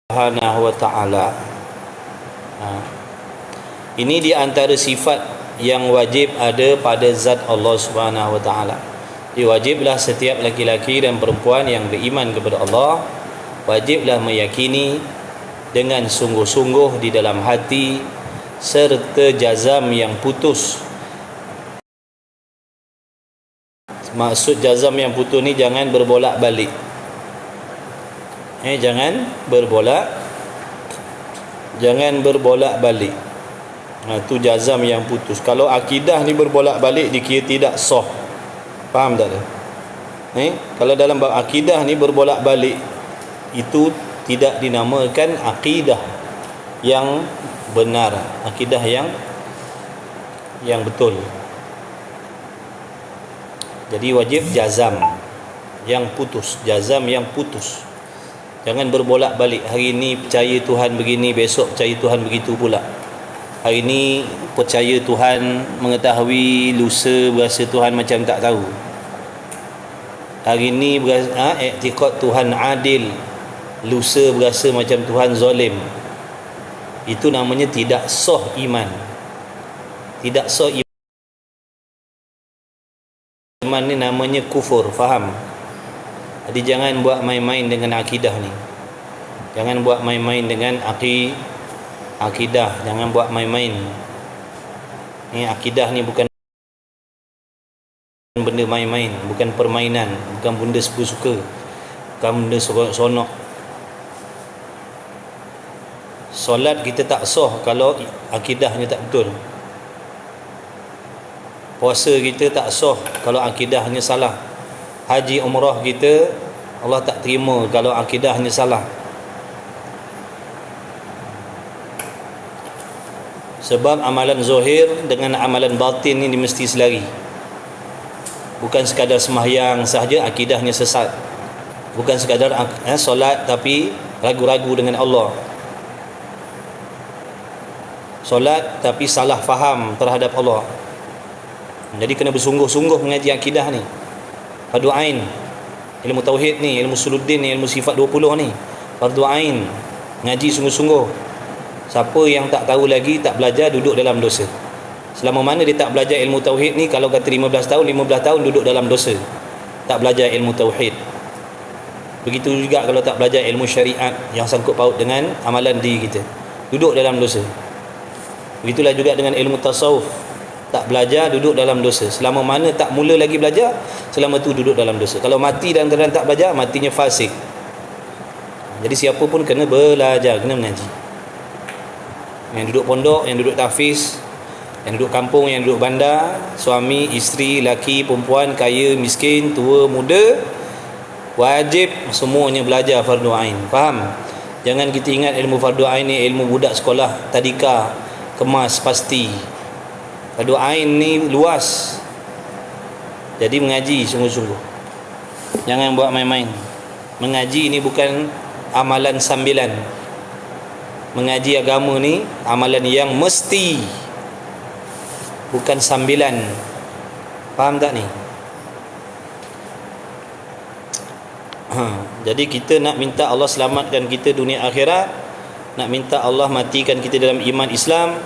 Subhanahu wa ta'ala. Ini di antara sifat yang wajib ada pada zat Allah Subhanahu wa ta'ala. Wajiblah setiap laki-laki dan perempuan yang beriman kepada Allah, wajiblah meyakini dengan sungguh-sungguh di dalam hati serta jazam yang putus. Maksud jazam yang putus ni jangan berbolak-balik. Jangan berbolak-balik. Itu jazam yang putus. Kalau akidah ni berbolak-balik, dikira tidak sah. Faham tak? Kalau dalam bab akidah ni berbolak-balik, itu tidak dinamakan akidah yang benar, akidah yang betul. Jadi wajib jazam yang putus, jazam yang putus. Jangan berbolak-balik. Hari ni percaya Tuhan begini, besok percaya Tuhan begitu pula. Hari ni percaya Tuhan mengetahui, lusa berasa Tuhan macam tak tahu. Hari ni iktikad Tuhan adil, lusa berasa macam Tuhan zalim. Itu namanya tidak sah iman. Tidak sah iman ni namanya kufur. Faham? Jadi jangan buat main-main dengan akidah ni. Jangan buat main-main dengan akidah. Jangan buat main-main. Akidah ni bukan benda main-main, bukan permainan, bukan benda suka-suka, bukan benda sonok. Solat kita tak sah kalau akidahnya tak betul. Puasa kita tak sah kalau akidahnya salah. Haji umrah kita Allah tak terima kalau akidahnya salah. Sebab amalan zahir dengan amalan batin ni mesti selari. Bukan sekadar sembahyang sahaja akidahnya sesat. Bukan sekadar solat tapi ragu-ragu dengan Allah. Solat tapi salah faham terhadap Allah. Jadi kena bersungguh-sungguh mengaji akidah ni. Fardu ain. Ilmu tauhid ni, ilmu suluddin ni, ilmu sifat 20 ni fardu ain. Ngaji sungguh-sungguh. Siapa yang tak tahu lagi, tak belajar, duduk dalam dosa. Selama mana dia tak belajar ilmu tauhid ni, kalau kata 15 tahun duduk dalam dosa. Tak belajar ilmu tauhid. Begitu juga kalau tak belajar ilmu syariat yang sangkut paut dengan amalan diri kita, duduk dalam dosa. Begitulah juga dengan ilmu tasawuf. Tak belajar, duduk dalam dosa. Selama mana tak mula lagi belajar, selama tu duduk dalam dosa. Kalau mati dan keadaan tak belajar, matinya fasik. Jadi siapa pun kena belajar, kena mengaji. Yang duduk pondok, yang duduk tahfiz, yang duduk kampung, yang duduk bandar, suami, isteri, laki, perempuan, kaya, miskin, tua, muda, wajib semuanya belajar fardu ain. Faham? Jangan kita ingat ilmu fardu ain ni ilmu budak sekolah tadika, kemas pasti. Fardu ain ni luas. Jadi mengaji sungguh-sungguh. Jangan buat main-main. Mengaji ni bukan amalan sambilan. Mengaji agama ni amalan yang mesti, bukan sambilan. Faham tak ni? Jadi kita nak minta Allah selamatkan kita dunia akhirat, nak minta Allah matikan kita dalam iman Islam,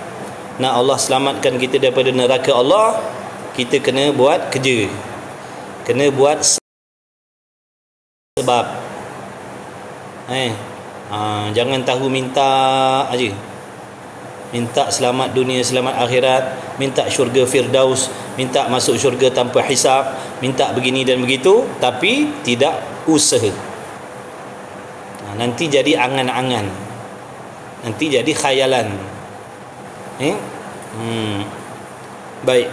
nak Allah selamatkan kita daripada neraka Allah, kita kena buat kerja. Kena buat sebab. Jangan tahu minta aja. Minta selamat dunia, selamat akhirat, minta syurga Firdaus, minta masuk syurga tanpa hisab, minta begini dan begitu, tapi tidak usaha. Nanti jadi angan-angan. Nanti jadi khayalan. Baik.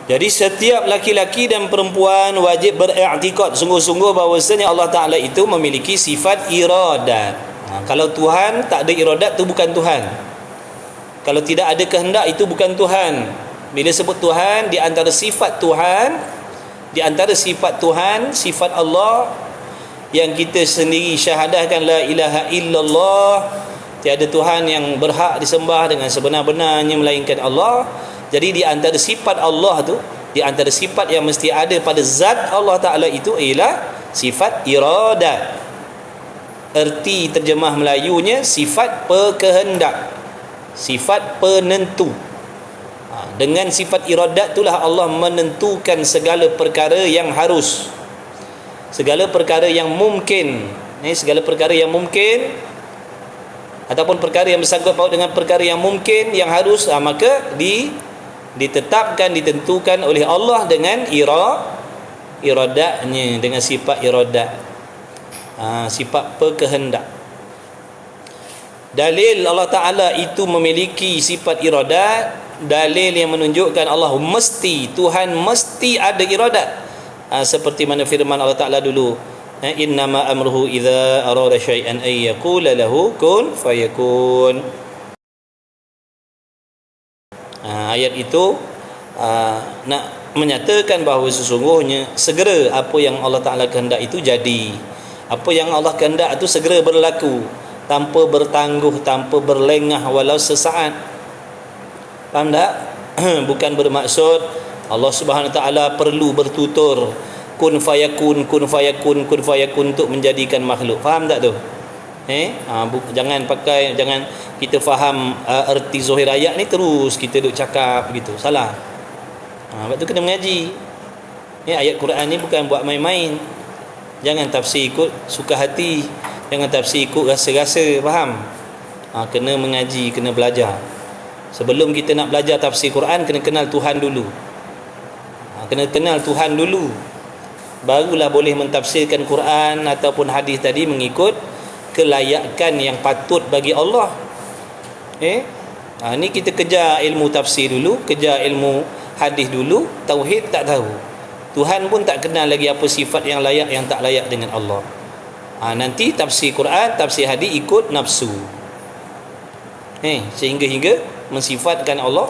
Jadi setiap laki-laki dan perempuan wajib beriktikad sungguh-sungguh bahawasanya Allah Ta'ala itu memiliki sifat iradat. Kalau Tuhan tak ada iradat, itu bukan Tuhan. Kalau tidak ada kehendak, itu bukan Tuhan. Bila sebut Tuhan, di antara sifat Tuhan, sifat Allah yang kita sendiri syahadahkan la ilaha illallah, tiada Tuhan yang berhak disembah dengan sebenar-benarnya melainkan Allah. Jadi di antara sifat Allah tu, di antara sifat yang mesti ada pada zat Allah Ta'ala itu ialah sifat iradat. erti terjemah Melayunya sifat pekehendak, sifat penentu. Dengan sifat iradat itulah Allah menentukan segala perkara yang harus, segala perkara yang mungkin, segala perkara yang mungkin ataupun perkara yang bersangkut paut dengan perkara yang mungkin, yang harus, maka ditetapkan, ditentukan oleh Allah dengan iradatnya, dengan sifat iradat, sifat pekehendak. Dalil Allah Ta'ala itu memiliki sifat iradat, dalil yang menunjukkan Allah mesti, Tuhan mesti ada iradat, seperti mana firman Allah Ta'ala dulu, innama amruhu idza arada syai'an ay yaqula lahu kun fayakun. Ayat itu nak menyatakan bahawa sesungguhnya segera apa yang Allah Ta'ala kehendak itu jadi. Apa yang Allah kehendak itu segera berlaku, tanpa bertangguh, tanpa berlengah walau sesaat. Faham tak? Bukan bermaksud Allah Subhanahu Wa Ta'ala perlu bertutur kun fayakun, kun fayakun, kun fayakun untuk menjadikan makhluk. Faham tak tu? Jangan kita faham erti zahir ayat ni terus kita duk cakap begitu. Salah. Sebab tu kena mengaji. Ayat Quran ni bukan buat main-main. Jangan tafsir ikut suka hati, jangan tafsir ikut rasa-rasa. Faham? Kena mengaji, kena belajar. Sebelum kita nak belajar tafsir Quran, kena kenal Tuhan dulu. Kena kenal Tuhan dulu, barulah boleh mentafsirkan Quran ataupun hadis tadi mengikut kelayakan yang patut bagi Allah. Ni kita kejar ilmu tafsir dulu, kejar ilmu hadis dulu, tauhid tak tahu, Tuhan pun tak kenal lagi apa sifat yang layak, yang tak layak dengan Allah. Nanti tafsir Quran, tafsir hadis ikut nafsu, sehingga mensifatkan Allah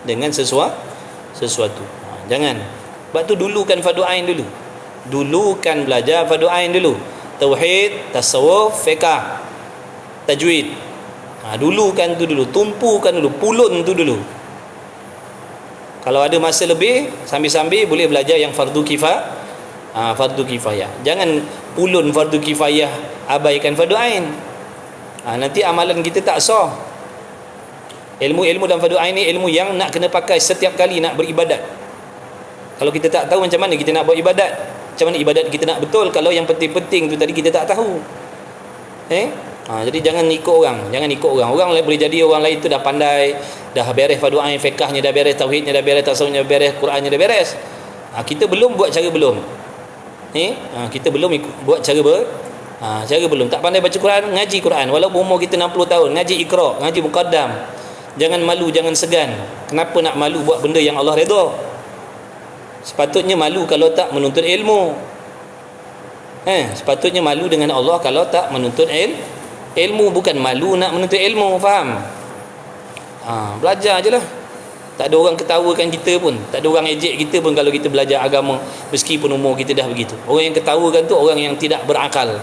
dengan sesuatu. Jangan. Sebab tu dulukan fardu ain dulu. Dulukan belajar fardu ain dulu. Tauhid, tasawuf, fiqh, tajwid. Dulukan tu dulu, tumpukan dulu, pulun tu dulu. Kalau ada masa lebih, sambil-sambil boleh belajar yang fardu kifayah. Jangan pulun fardu kifayah, abaikan fardu ain. Nanti amalan kita tak sah. Ilmu-ilmu dan fardu ain ni ilmu yang nak kena pakai setiap kali nak beribadat. Kalau kita tak tahu macam mana kita nak buat ibadat, macam mana ibadat kita nak betul kalau yang penting-penting tu tadi kita tak tahu. Jadi jangan ikut orang, Orang boleh jadi orang lain tu dah pandai, dah beres fardu ain, fiqhnya dah beres, tauhidnya dah beres, tasawufnya dah beres, Qurannya dah beres. Kita belum buat cara belum. Kita belum buat cara cara belum. Tak pandai baca Quran, ngaji Quran walaupun umur kita 60 tahun, ngaji Iqra, ngaji Muqaddam. Jangan malu, jangan segan. Kenapa nak malu buat benda yang Allah redha? Sepatutnya malu kalau tak menuntut ilmu. Sepatutnya malu dengan Allah kalau tak menuntut ilmu, bukan malu nak menuntut ilmu. Faham? Belajar je lah. Tak ada orang ketawakan kita pun, tak ada orang ejek kita pun kalau kita belajar agama, meskipun umur kita dah begitu. Orang yang ketawakan tu orang yang tidak berakal.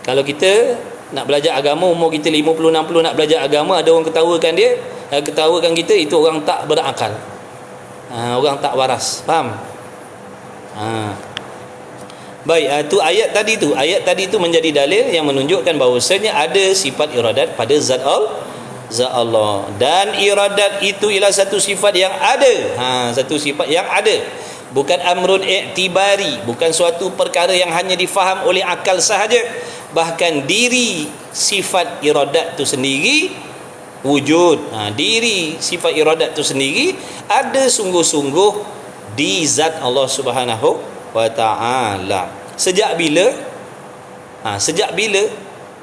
Kalau kita nak belajar agama, umur kita 50, 60 nak belajar agama, ada orang ketawakan kita, itu orang tak berakal. Orang tak waras. Faham? Baik, tu ayat tadi tu menjadi dalil yang menunjukkan bahawasanya ada sifat iradat pada zat Allah, dan iradat itu ialah satu sifat yang ada. Satu sifat yang ada, bukan amrun i'tibari, bukan suatu perkara yang hanya difaham oleh akal sahaja. Bahkan diri sifat iradat itu sendiri wujud. Diri sifat iradat itu sendiri ada sungguh-sungguh di zat Allah Subhanahu wa Ta'ala. Sejak bila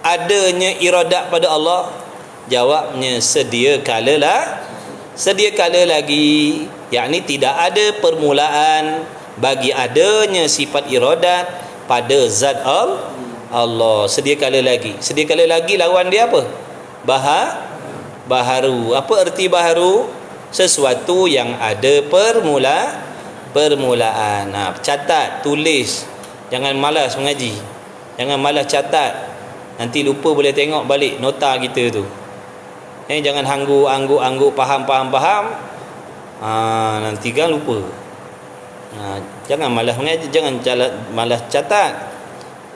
adanya iradat pada Allah? Jawabnya sedia kala lagi, yakni tidak ada permulaan bagi adanya sifat iradat pada zat Allah. Sedia kala lagi lawan dia apa? Baharu. Apa erti baharu? Sesuatu yang ada permulaan. Catat, tulis. Jangan malas mengaji, jangan malas catat, nanti lupa boleh tengok balik nota kita tu. Jangan angguk faham. Nanti kan lupa. Jangan malas mengaji, jangan malas catat.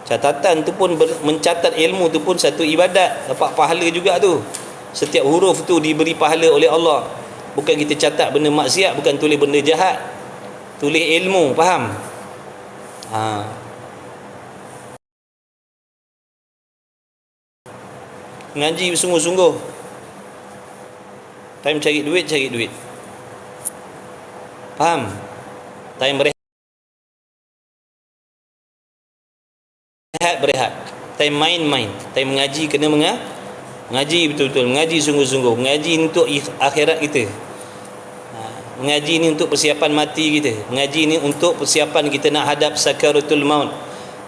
Catatan tu pun mencatat ilmu tu pun satu ibadat, dapat pahala juga tu. Setiap huruf tu diberi pahala oleh Allah. Bukan kita catat benda maksiat, bukan tulis benda jahat, tulis ilmu, faham? Ngaji bersungguh-sungguh. Time cari duit. Faham? Time berehat. Time main. Time mengaji, kena mengaji betul-betul, mengaji sungguh-sungguh. Mengaji untuk akhirat kita. Mengaji ni untuk persiapan mati kita. Mengaji ni untuk persiapan kita nak hadap sakaratul maut.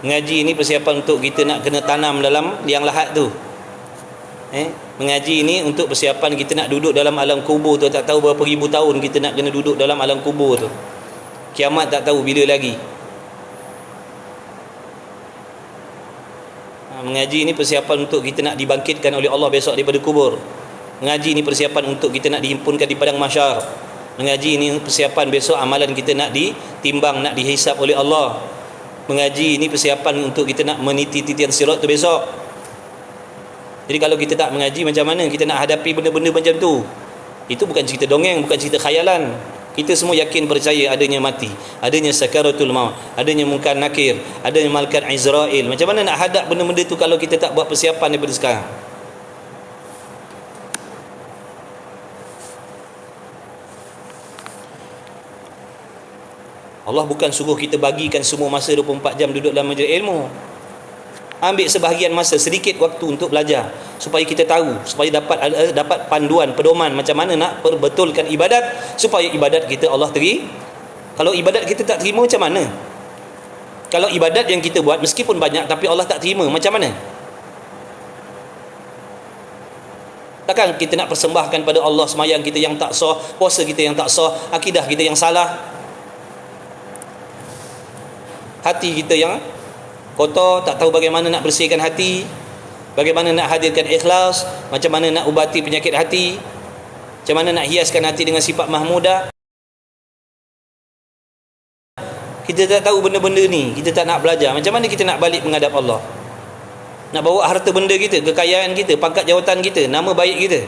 Mengaji ni persiapan untuk kita nak kena tanam dalam liang lahat tu. Mengaji ni untuk persiapan kita nak duduk dalam alam kubur tu. Tak tahu berapa ribu tahun kita nak kena duduk dalam alam kubur tu. Kiamat tak tahu bila lagi. Mengaji ni persiapan untuk kita nak dibangkitkan oleh Allah besok daripada kubur. Mengaji ni persiapan untuk kita nak dihimpunkan di padang mahsyar. Mengaji ni persiapan besok amalan kita nak ditimbang, nak dihisap oleh Allah. Mengaji ni persiapan untuk kita nak meniti titian sirat tu besok. Jadi kalau kita tak mengaji, macam mana kita nak hadapi benda-benda macam tu? Itu bukan cerita dongeng, bukan cerita khayalan. Kita semua yakin percaya adanya mati, adanya sakaratul maut, adanya munkar nakir, adanya malaikat Izrail. Macam mana nak hadap benda-benda tu kalau kita tak buat persiapan daripada sekarang? Allah bukan suruh kita bagikan semua masa 24 jam duduk dalam majlis ilmu. Ambil sebahagian masa, sedikit waktu untuk belajar, supaya kita tahu, supaya dapat panduan, pedoman macam mana nak perbetulkan ibadat, supaya ibadat kita Allah terima. Kalau ibadat kita tak terima, macam mana? Kalau ibadat yang kita buat meskipun banyak tapi Allah tak terima, macam mana? Takkan kita nak persembahkan pada Allah semayang kita yang tak sah, puasa kita yang tak sah, akidah kita yang salah, hati kita yang kotor, tak tahu bagaimana nak bersihkan hati, bagaimana nak hadirkan ikhlas, macam mana nak ubati penyakit hati, macam mana nak hiaskan hati dengan sifat mahmudah. Kita tak tahu benda-benda ni, kita tak nak belajar. Macam mana kita nak balik menghadap Allah? Nak bawa harta benda kita, kekayaan kita, pangkat jawatan kita, nama baik kita,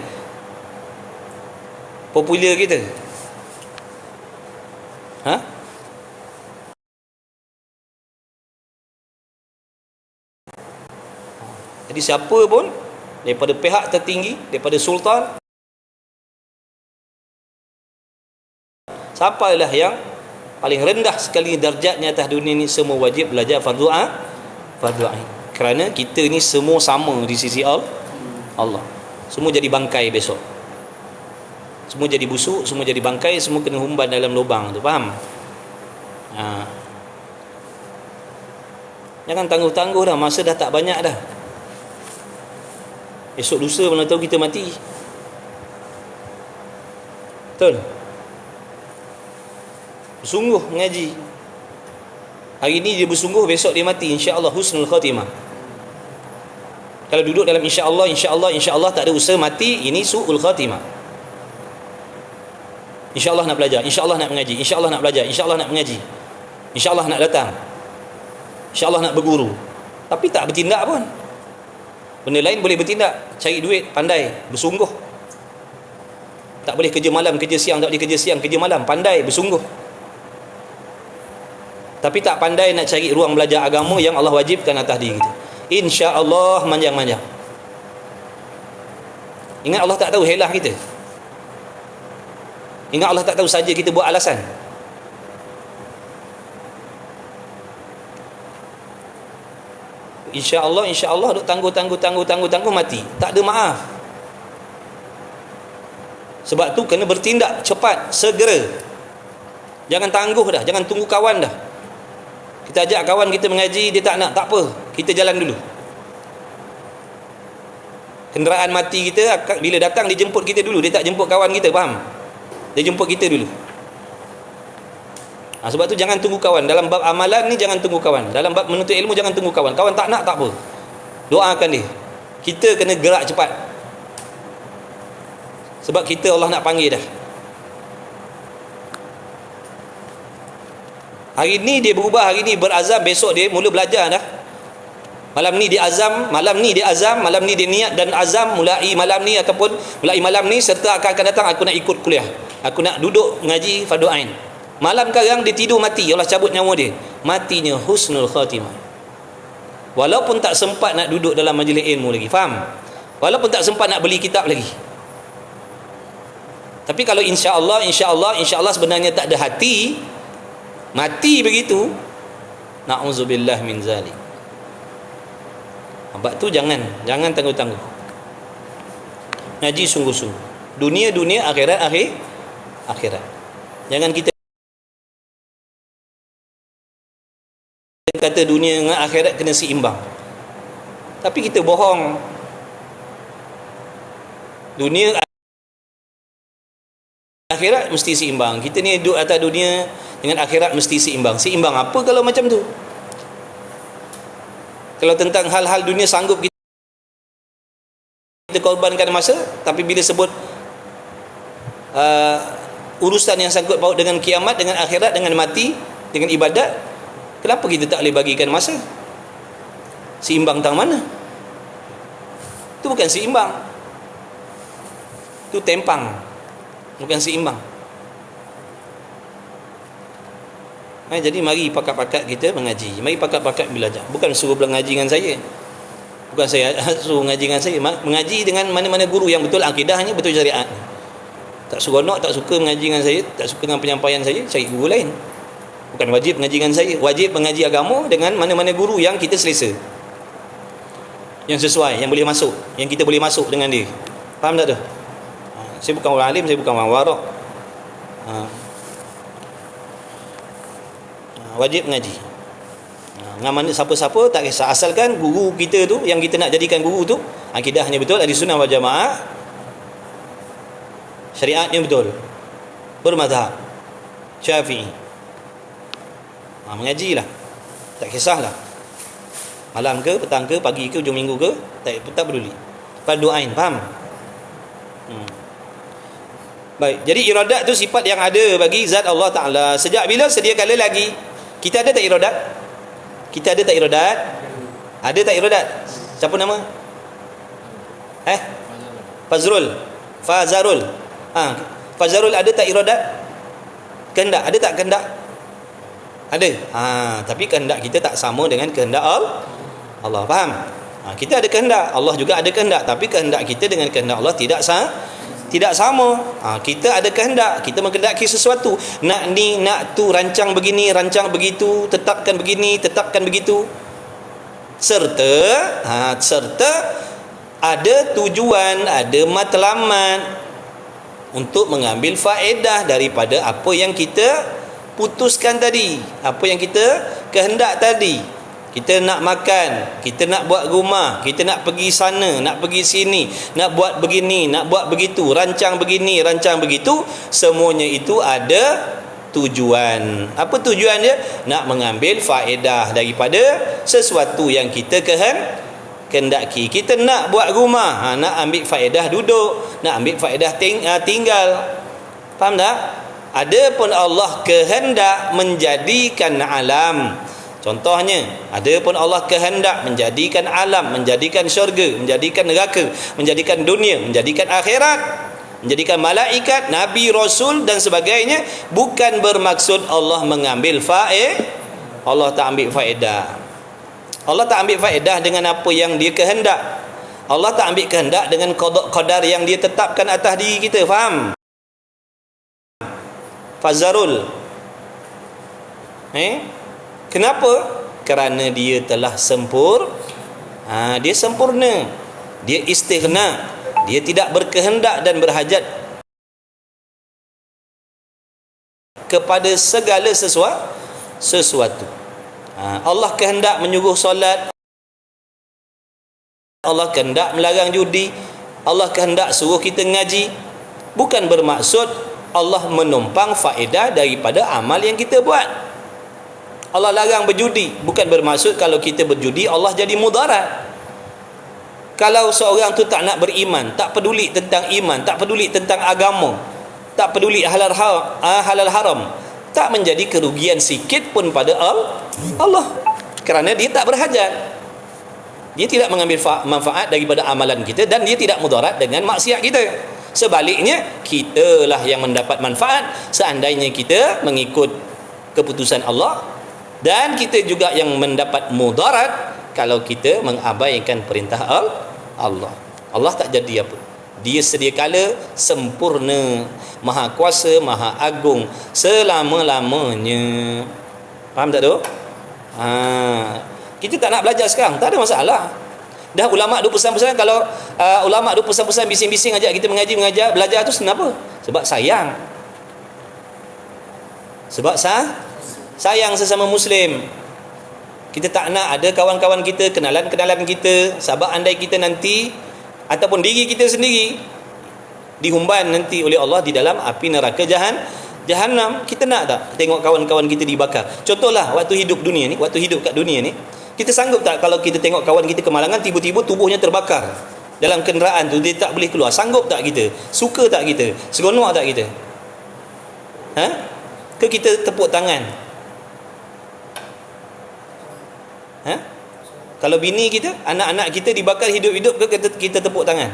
popular kita, Jadi siapa pun daripada pihak tertinggi, daripada sultan sampailah yang paling rendah sekali darjatnya atas dunia ni, semua wajib belajar fardu ain. Kerana kita ni semua sama di sisi Allah. Semua jadi bangkai besok. Semua jadi busuk, semua jadi bangkai, semua kena humban dalam lubang tu, faham? Jangan tangguh-tangguh dah, masa dah tak banyak dah. Esok lusa mana tahu kita mati. Betul? Bersungguh mengaji. Hari ni dia bersungguh, besok dia mati, insya-Allah husnul khatimah. Kalau duduk dalam insya-Allah tak ada usaha mati, ini su'ul khatimah. Insya-Allah nak belajar, insya-Allah nak mengaji, insya-Allah nak belajar, insya-Allah nak mengaji, insya-Allah nak datang, insya-Allah nak berguru, tapi tak bertindak pun. Benda lain boleh bertindak, cari duit, pandai, bersungguh. Tak boleh kerja malam, kerja siang, tak boleh kerja siang, kerja malam, pandai, bersungguh. Tapi tak pandai nak cari ruang belajar agama yang Allah wajibkan atas diri kita. Insya-Allah manjang-manjang. Ingat Allah tak tahu helah kita. Ingat Allah tak tahu saja kita buat alasan. insya-Allah duk tangguh mati, tak ada maaf. Sebab tu kena bertindak cepat, segera. Jangan tangguh dah, jangan tunggu kawan dah. Kita ajak kawan kita mengaji, dia tak nak, tak apa, kita jalan dulu. Kenderaan mati kita bila datang dia jemput kita dulu, dia tak jemput kawan kita, faham? Dia jemput kita dulu. Sebab tu jangan tunggu kawan. Dalam bab amalan ni jangan tunggu kawan. Dalam bab menuntut ilmu jangan tunggu kawan. Kawan tak nak, tak apa, doakan dia. Kita kena gerak cepat, sebab kita Allah nak panggil dah. Hari ni dia berubah, hari ni berazam, besok dia mula belajar dah. Malam ni dia azam, malam ni dia niat dan azam mulai malam ni ataupun mulai malam ni serta akan datang aku nak ikut kuliah. Aku nak duduk mengaji fardu ain. Malam sekarang dia tidur mati, Allah cabut nyawa dia. Matinya husnul khatimah. Walaupun tak sempat nak duduk dalam majlis ilmu lagi, faham? Walaupun tak sempat nak beli kitab lagi. Tapi kalau insya-Allah sebenarnya tak ada hati, mati begitu, na'udzubillah min zalik. Sebab tu jangan tangguh-tangguh. Ngaji sungguh-sungguh. Dunia akhirat. Jangan kita kata dunia dengan akhirat kena seimbang. Tapi kita bohong. Dunia akhirat mesti seimbang. Kita ni duduk atas dunia dengan akhirat mesti seimbang. Seimbang apa kalau macam tu? Kalau tentang hal-hal dunia sanggup kita korbankan masa, tapi bila sebut urusan yang sangkut paut dengan kiamat, dengan akhirat, dengan mati, dengan ibadat, kenapa kita tak boleh bagikan masa? Seimbang tang mana? Itu bukan seimbang. Itu tempang. Bukan seimbang. Jadi mari pakat-pakat kita mengaji. Mari pakat-pakat belajar. Bukan suruh mengaji dengan saya. Bukan saya suruh mengaji dengan saya. Mengaji dengan mana-mana guru yang betul akidahnya, betul syariat. Tak seronok, tak suka mengaji dengan saya, tak suka dengan penyampaian saya, cari guru lain. Bukan wajib mengaji dengan saya. Wajib mengaji agama dengan mana-mana guru yang kita selesa, yang sesuai, yang boleh masuk, yang kita boleh masuk dengan dia. Faham tak tu? Saya bukan orang alim, saya bukan orang warak. Wajib mengaji dengan mana siapa-siapa tak kisah, asalkan guru kita tu yang kita nak jadikan guru tu akidahnya betul, ahli sunnah wal jamaah, syariatnya betul, bermazhab Syafi'i. Mengajilah, tak kisahlah malam ke, petang ke, pagi ke, hujung minggu ke, tak peduli, fardu ain. Faham? Baik, jadi iradat tu sifat yang ada bagi zat Allah Ta'ala. Sejak bila? Sedia kala lagi. Kita ada tak iradat? Kita ada tak iradat? Ada tak iradat? Siapa nama? Fazarul. Fazarul ada tak iradat? Kehendak, ada tak kehendak? Ada. Tapi kehendak kita tak sama dengan kehendak Allah. Faham? Kita ada kehendak, Allah juga ada kehendak, tapi kehendak kita dengan kehendak Allah tidak sama. Kita ada kehendak, kita menghendaki sesuatu, nak ni, nak tu, rancang begini, rancang begitu, tetapkan begini, tetapkan begitu, serta ada tujuan, ada matlamat untuk mengambil faedah daripada apa yang kita putuskan tadi, apa yang kita kehendak tadi. Kita nak makan, kita nak buat rumah, kita nak pergi sana, nak pergi sini, nak buat begini, nak buat begitu, rancang begini, rancang begitu, semuanya itu ada tujuan. Apa tujuan dia? Nak mengambil faedah daripada sesuatu yang kita kehendaki. Kita nak buat rumah, nak ambil faedah duduk, nak ambil faedah tinggal. Faham tak? Adapun Allah kehendak menjadikan alam. Contohnya, adapun Allah kehendak menjadikan alam, menjadikan syurga, menjadikan neraka, menjadikan dunia, menjadikan akhirat, menjadikan malaikat, nabi, rasul dan sebagainya, bukan bermaksud Allah mengambil Allah tak ambil faedah. Allah tak ambil faedah dengan apa yang dia kehendak. Allah tak ambil kehendak dengan qadar yang dia tetapkan atas diri kita. Faham? Fazarul. Kenapa? Kerana dia telah dia sempurna, dia istighna, dia tidak berkehendak dan berhajat kepada segala sesuatu. Allah kehendak menyuruh solat, Allah kehendak melarang judi, Allah kehendak suruh kita ngaji, bukan bermaksud Allah menumpang faedah daripada amal yang kita buat. Allah larang berjudi, bukan bermaksud kalau kita berjudi Allah jadi mudarat. Kalau seorang tu tak nak beriman, tak peduli tentang iman, tak peduli tentang agama, tak peduli halal haram, tak menjadi kerugian sikit pun pada Allah, kerana dia tak berhajat. Dia tidak mengambil manfaat daripada amalan kita, dan dia tidak mudarat dengan maksiat kita. Sebaliknya, kitalah yang mendapat manfaat seandainya kita mengikut keputusan Allah, dan kita juga yang mendapat mudarat kalau kita mengabaikan perintah Allah. Allah tak jadi apa. Dia sedia kala sempurna, maha kuasa, maha agung selama-lamanya. Faham tak tu? Kita tak nak belajar sekarang, tak ada masalah. Dah ulama' duk pesan-pesan, kalau ulama' duk pesan-pesan, bising-bising ajak kita mengajar, belajar tu kenapa? Sebab sayang. Sebab sayang sesama Muslim. Kita tak nak ada kawan-kawan kita, kenalan-kenalan kita, sebab andai kita nanti ataupun diri kita sendiri dihumban nanti oleh Allah di dalam api neraka Jahannam. Kita nak tak tengok kawan-kawan kita dibakar? Contohlah waktu hidup kat dunia ni, kita sanggup tak kalau kita tengok kawan kita kemalangan, tiba-tiba tubuhnya terbakar dalam kenderaan tu, dia tak boleh keluar? Sanggup tak kita? Suka tak kita? Seronok tak kita? Ke kita tepuk tangan? Kalau bini kita, anak-anak kita dibakar hidup-hidup, ke kita tepuk tangan?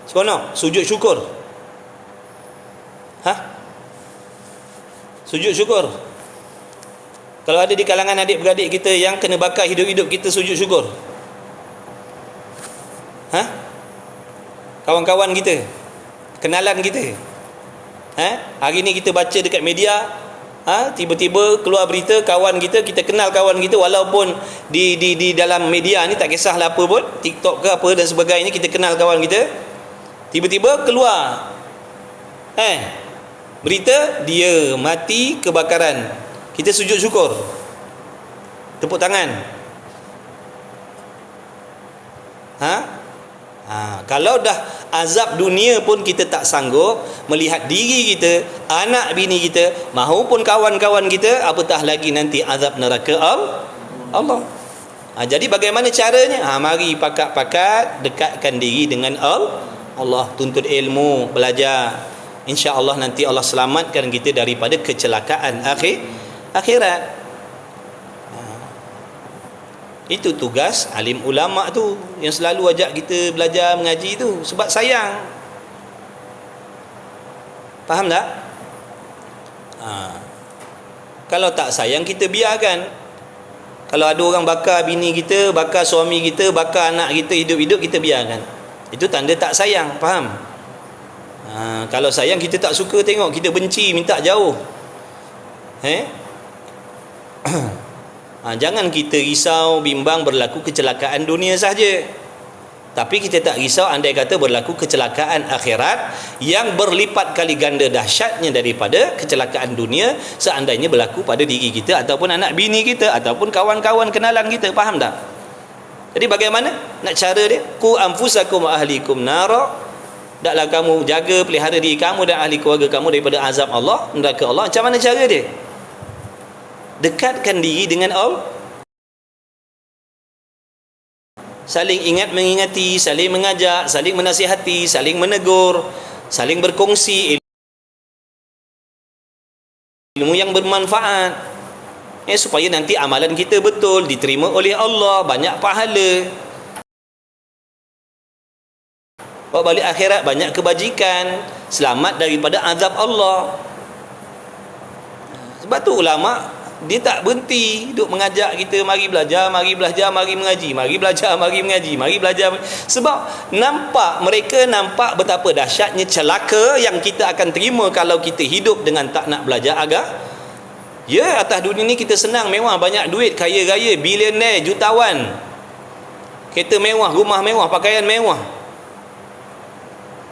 Seronok? Sujud syukur? Sujud syukur? Kalau ada di kalangan adik-beradik kita yang kena bakar hidup-hidup, kita sujud syukur? Kawan-kawan kita, kenalan kita, hari ni kita baca dekat media, tiba-tiba keluar berita kawan kita kenal kawan kita, walaupun di dalam media ni tak kisahlah apa pun, TikTok ke apa dan sebagainya, kita kenal kawan kita, tiba-tiba keluar berita dia mati kebakaran, kita sujud syukur, tepuk tangan. Kalau dah azab dunia pun kita tak sanggup melihat diri kita, anak bini kita mahupun kawan-kawan kita, apatah lagi nanti azab neraka Allah. Jadi bagaimana caranya? Mari pakat-pakat dekatkan diri dengan Allah, tuntut ilmu, belajar. InsyaAllah nanti Allah selamatkan kita daripada kecelakaan akhirat. Itu tugas alim ulama tu, yang selalu ajak kita belajar mengaji tu, sebab sayang. Faham tak? Kalau tak sayang, kita biarkan. Kalau ada orang bakar bini kita, bakar suami kita, bakar anak kita hidup-hidup, kita biarkan. Itu tanda tak sayang. Faham? Kalau sayang, kita tak suka tengok, kita benci, minta jauh. Jangan kita risau bimbang berlaku kecelakaan dunia sahaja, tapi kita tak risau andai kata berlaku kecelakaan akhirat yang berlipat kali ganda dahsyatnya daripada kecelakaan dunia seandainya berlaku pada diri kita ataupun anak bini kita ataupun kawan-kawan kenalan kita. Faham tak? Jadi bagaimana nak cara dia? Qu anfusakum wa ahlikum nara. Daklah kamu jaga, pelihara diri kamu dan ahli keluarga kamu daripada azab Allah, neraka Allah. Macam mana cara dia? Dekatkan diri dengan Allah, saling ingat mengingati, saling mengajak, saling menasihati, saling menegur, saling berkongsi ilmu yang bermanfaat, supaya nanti amalan kita betul, diterima oleh Allah, banyak pahala, bawa balik akhirat banyak kebajikan, selamat daripada azab Allah. Sebab tu ulama' dia tak berhenti duk mengajak kita, mari belajar, mari mengaji, mari belajar, mari mengaji, mari belajar. Sebab mereka nampak betapa dahsyatnya celaka yang kita akan terima kalau kita hidup dengan tak nak belajar agama. Ya, atas dunia ni kita senang, mewah, banyak duit, kaya raya, bilioner, jutawan, kereta mewah, rumah mewah, pakaian mewah.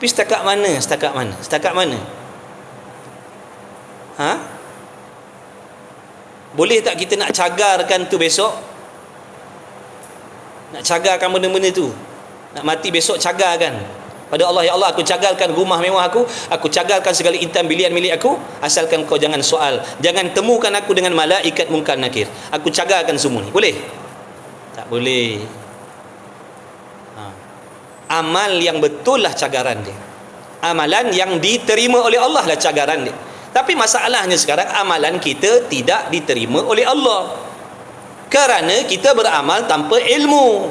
Tapi setakat mana? Boleh tak kita nak cagarkan tu besok? Nak cagarkan benda-benda tu, nak mati besok, cagarkan pada Allah. Ya Allah, aku cagarkan rumah mewah aku cagarkan segala intan bilian milik aku, asalkan kau jangan soal, jangan temukan aku dengan malaikat munkar nakir, aku cagarkan semua ni. Boleh? Tak boleh. Amal yang betul lah cagaran dia, amalan yang diterima oleh Allah lah cagaran dia. Tapi masalahnya sekarang amalan kita tidak diterima oleh Allah. Kerana kita beramal tanpa ilmu.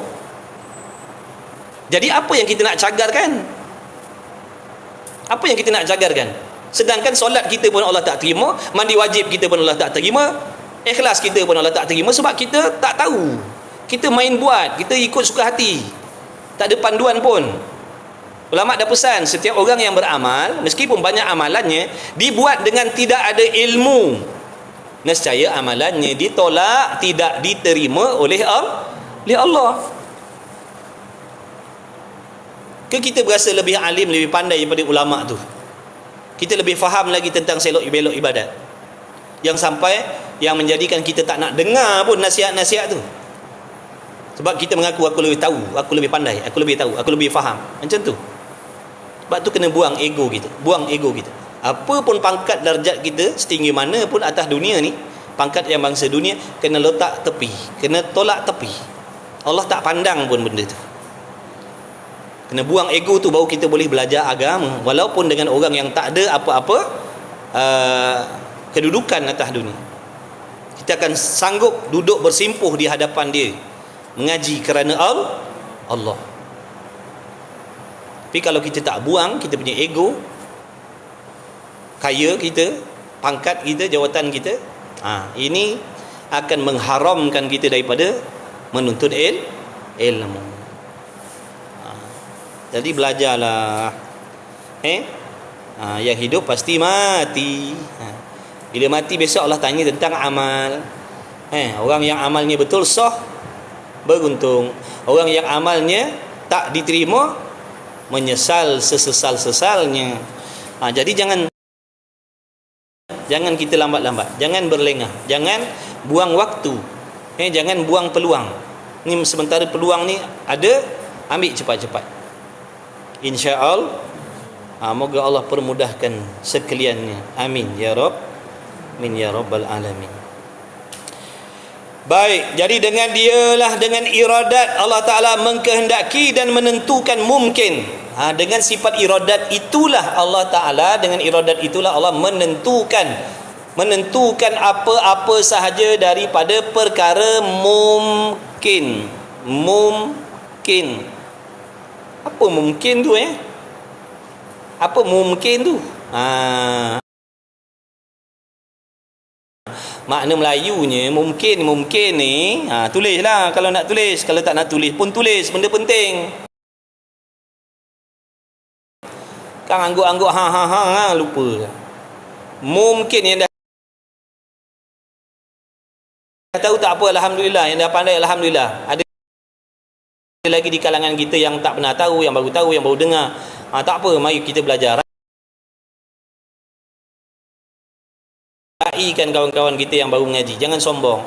Jadi apa yang kita nak cagarkan? Apa yang kita nak cagarkan? Sedangkan solat kita pun Allah tak terima, mandi wajib kita pun Allah tak terima, ikhlas kita pun Allah tak terima, sebab kita tak tahu. Kita main buat, kita ikut suka hati, tak ada panduan pun. Ulama dah pesan, setiap orang yang beramal, meskipun banyak amalannya, dibuat dengan tidak ada ilmu, nescaya amalannya ditolak, tidak diterima oleh Allah. Ke kita berasa lebih alim, lebih pandai daripada ulama tu? Kita lebih faham lagi tentang selok-belok ibadat, yang sampai yang menjadikan kita tak nak dengar pun nasihat-nasihat tu. Sebab kita mengaku aku lebih tahu, aku lebih pandai, aku lebih tahu, aku lebih faham. Macam tu. Sebab tu kena buang ego kita. Buang ego kita. Apa pun pangkat darjat kita, setinggi mana pun atas dunia ni, pangkat yang bangsa dunia, kena letak tepi, kena tolak tepi. Allah tak pandang pun benda tu. Kena buang ego tu, baru kita boleh belajar agama, walaupun dengan orang yang tak ada apa-apa kedudukan atas dunia. Kita akan sanggup duduk bersimpuh di hadapan dia, mengaji kerana Allah. Tapi kalau kita tak buang kita punya ego, kaya kita, pangkat kita, jawatan kita, ini akan mengharamkan kita daripada menuntut ilmu. Jadi belajarlah. Yang hidup pasti mati. Bila mati besok Allah tanya tentang amal. Orang yang amalnya betul sah, beruntung. Orang yang amalnya tak diterima, menyesal sesesal-sesalnya. Jadi jangan kita lambat-lambat, jangan berlengah, jangan buang waktu, jangan buang peluang. Ni sementara peluang ni ada, ambil cepat-cepat. InsyaAllah, moga Allah permudahkan sekaliannya. Amin ya Rabb, amin ya Rabbal Alamin. Baik, jadi dengan iradat Allah Ta'ala mengkehendaki dan menentukan mungkin. Dengan sifat iradat itulah Allah Ta'ala, dengan iradat itulah Allah menentukan apa-apa sahaja daripada perkara mungkin. Apa mungkin tu Apa mungkin tu? Makna Melayunya mungkin ni, tulislah kalau nak tulis. Kalau tak nak tulis pun tulis, benda penting. Kan angguk-angguk lupa. Mungkin yang dah tahu tak apa, alhamdulillah. Yang dah pandai, alhamdulillah. Ada lagi di kalangan kita yang tak pernah tahu, yang baru dengar. Tak apa, mari kita belajar. Raikan kawan-kawan kita yang baru mengaji, jangan sombong.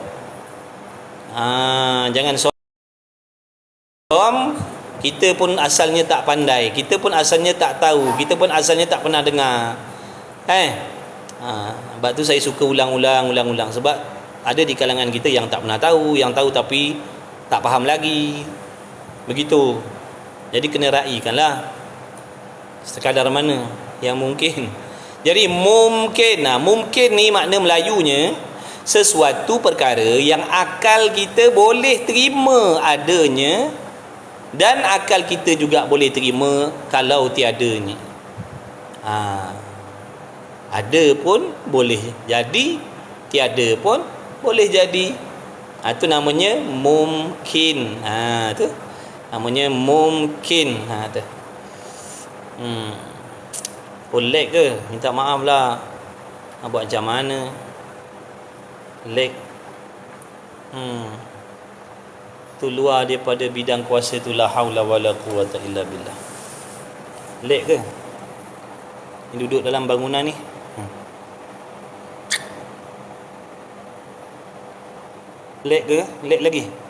Jangan sombong. Kita pun asalnya tak pandai, kita pun asalnya tak tahu, kita pun asalnya tak pernah dengar. Sebab tu saya suka ulang-ulang sebab ada di kalangan kita yang tak pernah tahu, yang tahu tapi tak faham lagi. Begitu. Jadi kena raikanlah sekadar mana yang mungkin. Jadi mungkin ni makna Melayunya sesuatu perkara yang akal kita boleh terima adanya, dan akal kita juga boleh terima kalau tiadanya. Ada pun boleh jadi, tiada pun boleh jadi. Itu namanya mungkin. Tu namanya mungkin. Tu. Lag ke? Minta maaf lah. Buat macam mana? Lag. Tu luar daripada bidang kuasa tu, la haula wala quwata illa billah. Lag ke? Ni duduk dalam bangunan ni. Lag ke? Lag lagi?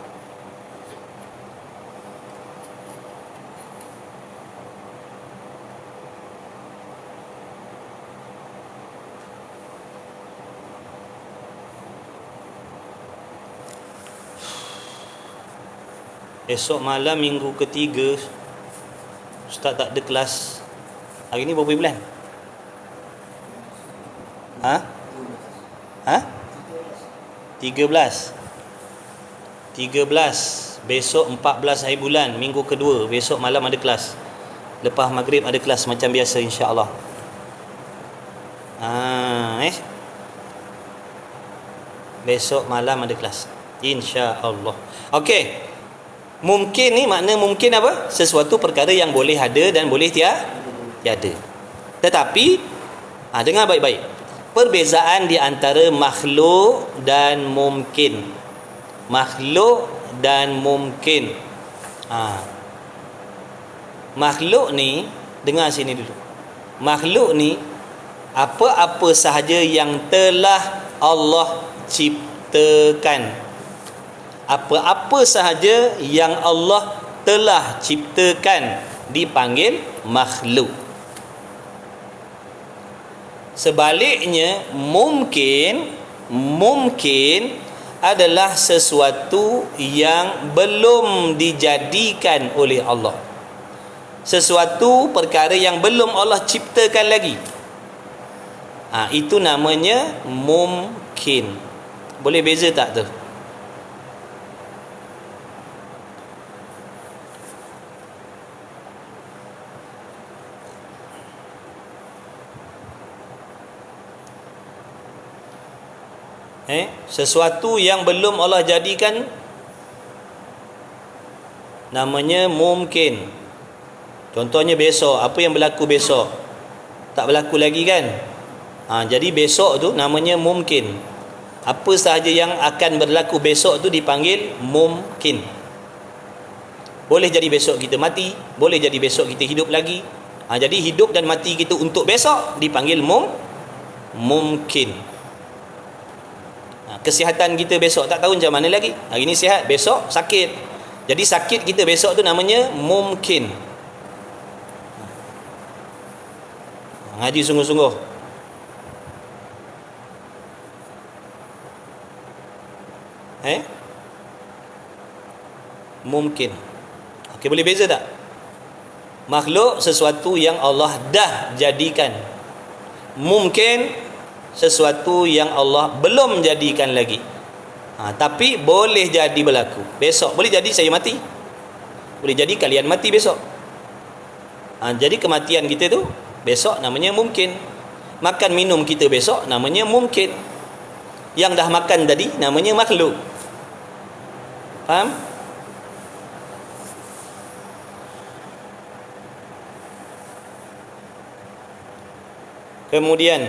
Esok malam minggu ketiga Ustaz tak ada kelas. Hari ni berapa bulan? 13. 13. Besok 14 hari bulan, minggu kedua. Besok malam ada kelas. Lepas maghrib ada kelas macam biasa, insya-Allah. Besok malam ada kelas, insya-Allah. Okey. Mungkin ni makna mungkin apa? Sesuatu perkara yang boleh ada dan boleh tiada. Tetapi dengar baik-baik. Perbezaan di antara makhluk dan mungkin. Makhluk dan mungkin. Makhluk ni, dengar sini dulu. Makhluk ni apa-apa sahaja yang telah Allah ciptakan. Apa-apa sahaja yang Allah telah ciptakan dipanggil makhluk. Sebaliknya, mungkin adalah sesuatu yang belum dijadikan oleh Allah. Sesuatu perkara yang belum Allah ciptakan lagi. Itu namanya mungkin. Boleh beza tak tu? Sesuatu yang belum Allah jadikan namanya mungkin. Contohnya besok, apa yang berlaku besok? Tak berlaku lagi kan? Jadi besok tu namanya mungkin. Apa sahaja yang akan berlaku besok tu dipanggil mungkin. Boleh jadi besok kita mati, boleh jadi besok kita hidup lagi. Jadi hidup dan mati kita untuk besok dipanggil mungkin. Kesihatan kita besok tak tahu macam mana lagi. Hari ni sihat, besok sakit. Jadi sakit kita besok tu namanya mungkin. Ngaji sungguh-sungguh. Mungkin. Okey, boleh beza tak? Makhluk sesuatu yang Allah dah jadikan. Mungkin sesuatu yang Allah belum jadikan lagi. Tapi boleh jadi berlaku. Besok boleh jadi saya mati. Boleh jadi kalian mati besok. Jadi kematian kita tu besok namanya mungkin. Makan minum kita besok namanya mungkin. Yang dah makan tadi namanya makhluk. Faham? Kemudian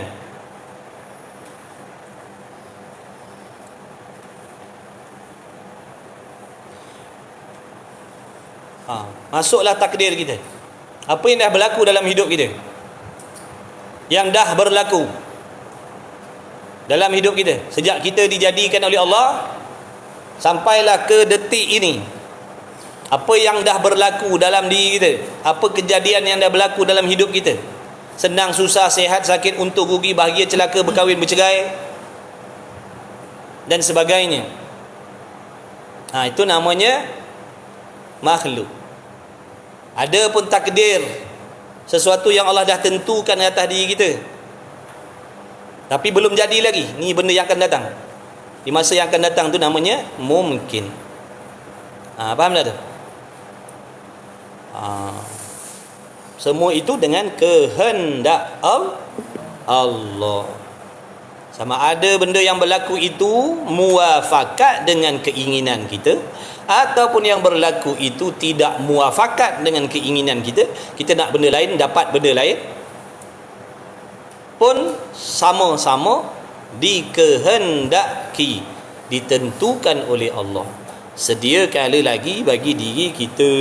masuklah takdir kita. Apa yang dah berlaku dalam hidup kita, yang dah berlaku dalam hidup kita sejak kita dijadikan oleh Allah sampailah ke detik ini. Apa yang dah berlaku dalam diri kita, apa kejadian yang dah berlaku dalam hidup kita, senang, susah, sihat, sakit, untung, rugi, bahagia, celaka, berkahwin, bercerai dan sebagainya. Itu namanya makhluk. Ada pun takdir, sesuatu yang Allah dah tentukan atas diri kita tapi belum jadi lagi. Ni benda yang akan datang. Di masa yang akan datang tu namanya mungkin. Faham tak tu? Semua itu dengan kehendak Allah. Sama ada benda yang berlaku itu muafakat dengan keinginan kita, ataupun yang berlaku itu tidak muafakat dengan keinginan kita. Kita nak benda lain, dapat benda lain, pun sama-sama dikehendaki, ditentukan oleh Allah. Sedia kala lagi bagi diri kita.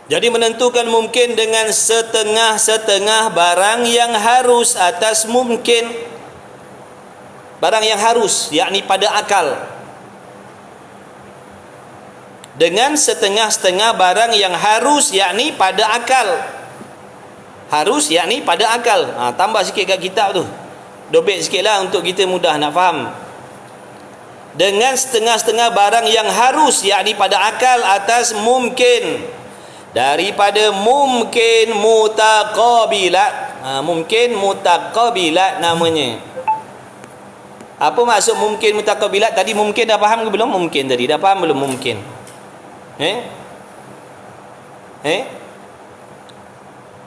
Jadi menentukan mungkin dengan setengah-setengah barang yang harus atas mungkin. Barang yang harus, yakni pada akal. Dengan setengah-setengah barang yang harus, yakni pada akal. Harus, yakni pada akal. Tambah sikit kat kitab tu. Dobek sikit lah untuk kita mudah nak faham. dengan setengah-setengah barang yang harus, yakni pada akal atas mungkin, daripada mungkin mutaqabilat. Mungkin mutaqabilat namanya. Apa maksud mungkin mutaqabilat? Tadi mungkin dah faham ke belum? Mungkin tadi dah faham belum mungkin?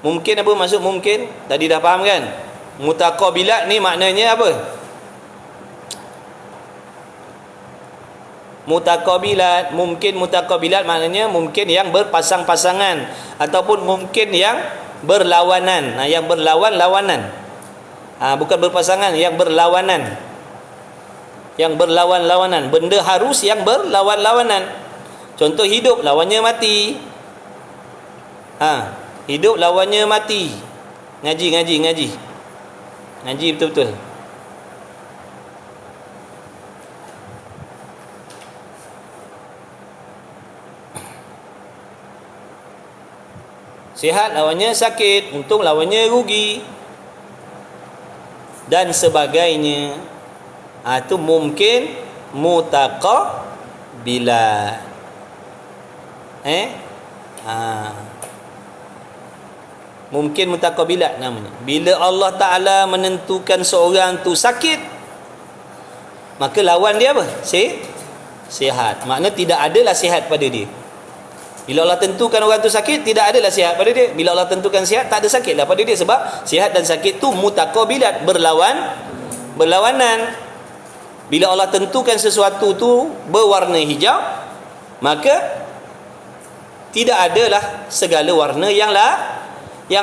Mungkin apa maksud mungkin? Tadi dah faham kan? Mutaqabilat ni maknanya apa? Mutaqabilat, mungkin mutaqabilat maknanya mungkin yang berpasang-pasangan ataupun mungkin yang berlawanan. Yang berlawan-lawanan. Bukan berpasangan, yang berlawanan. Yang berlawan-lawanan. Benda harus yang berlawan-lawanan. Contoh hidup, lawannya mati. Hidup lawannya mati. Ngaji betul-betul. Sihat lawannya sakit, untung lawannya rugi, dan sebagainya. Itu mungkin mutaqabilat. Mungkin mutaqabilat namanya. Bila Allah Ta'ala menentukan seorang tu sakit, maka lawan dia apa? Sihat. Maknanya tidak adalah sihat pada dia. Bila Allah tentukan orang tu sakit, tidak adalah sihat pada dia. Bila Allah tentukan sihat, tak ada sakitlah pada dia. Sebab sihat dan sakit tu mutaqabilat, berlawanan. Bila Allah tentukan sesuatu tu berwarna hijau, maka tidak adalah segala warna yang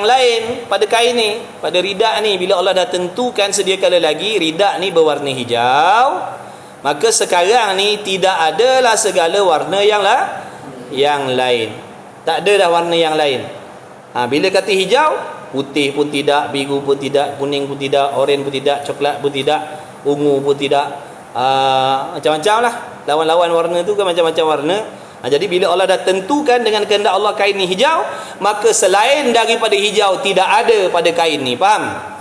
lain pada kain ni, pada ridak ni. Bila Allah dah tentukan sedia kala lagi ridak ni berwarna hijau, maka sekarang ni tidak adalah segala warna yang lain. Tak ada dah warna yang lain. Bila kata hijau, putih pun tidak, biru pun tidak, kuning pun tidak, oranye pun tidak, coklat pun tidak, ungu pun tidak, macam-macam lah. Lawan-lawan warna tu kan macam-macam warna. Jadi bila Allah dah tentukan dengan kehendak Allah kain ni hijau, maka selain daripada hijau tidak ada pada kain ni. Faham?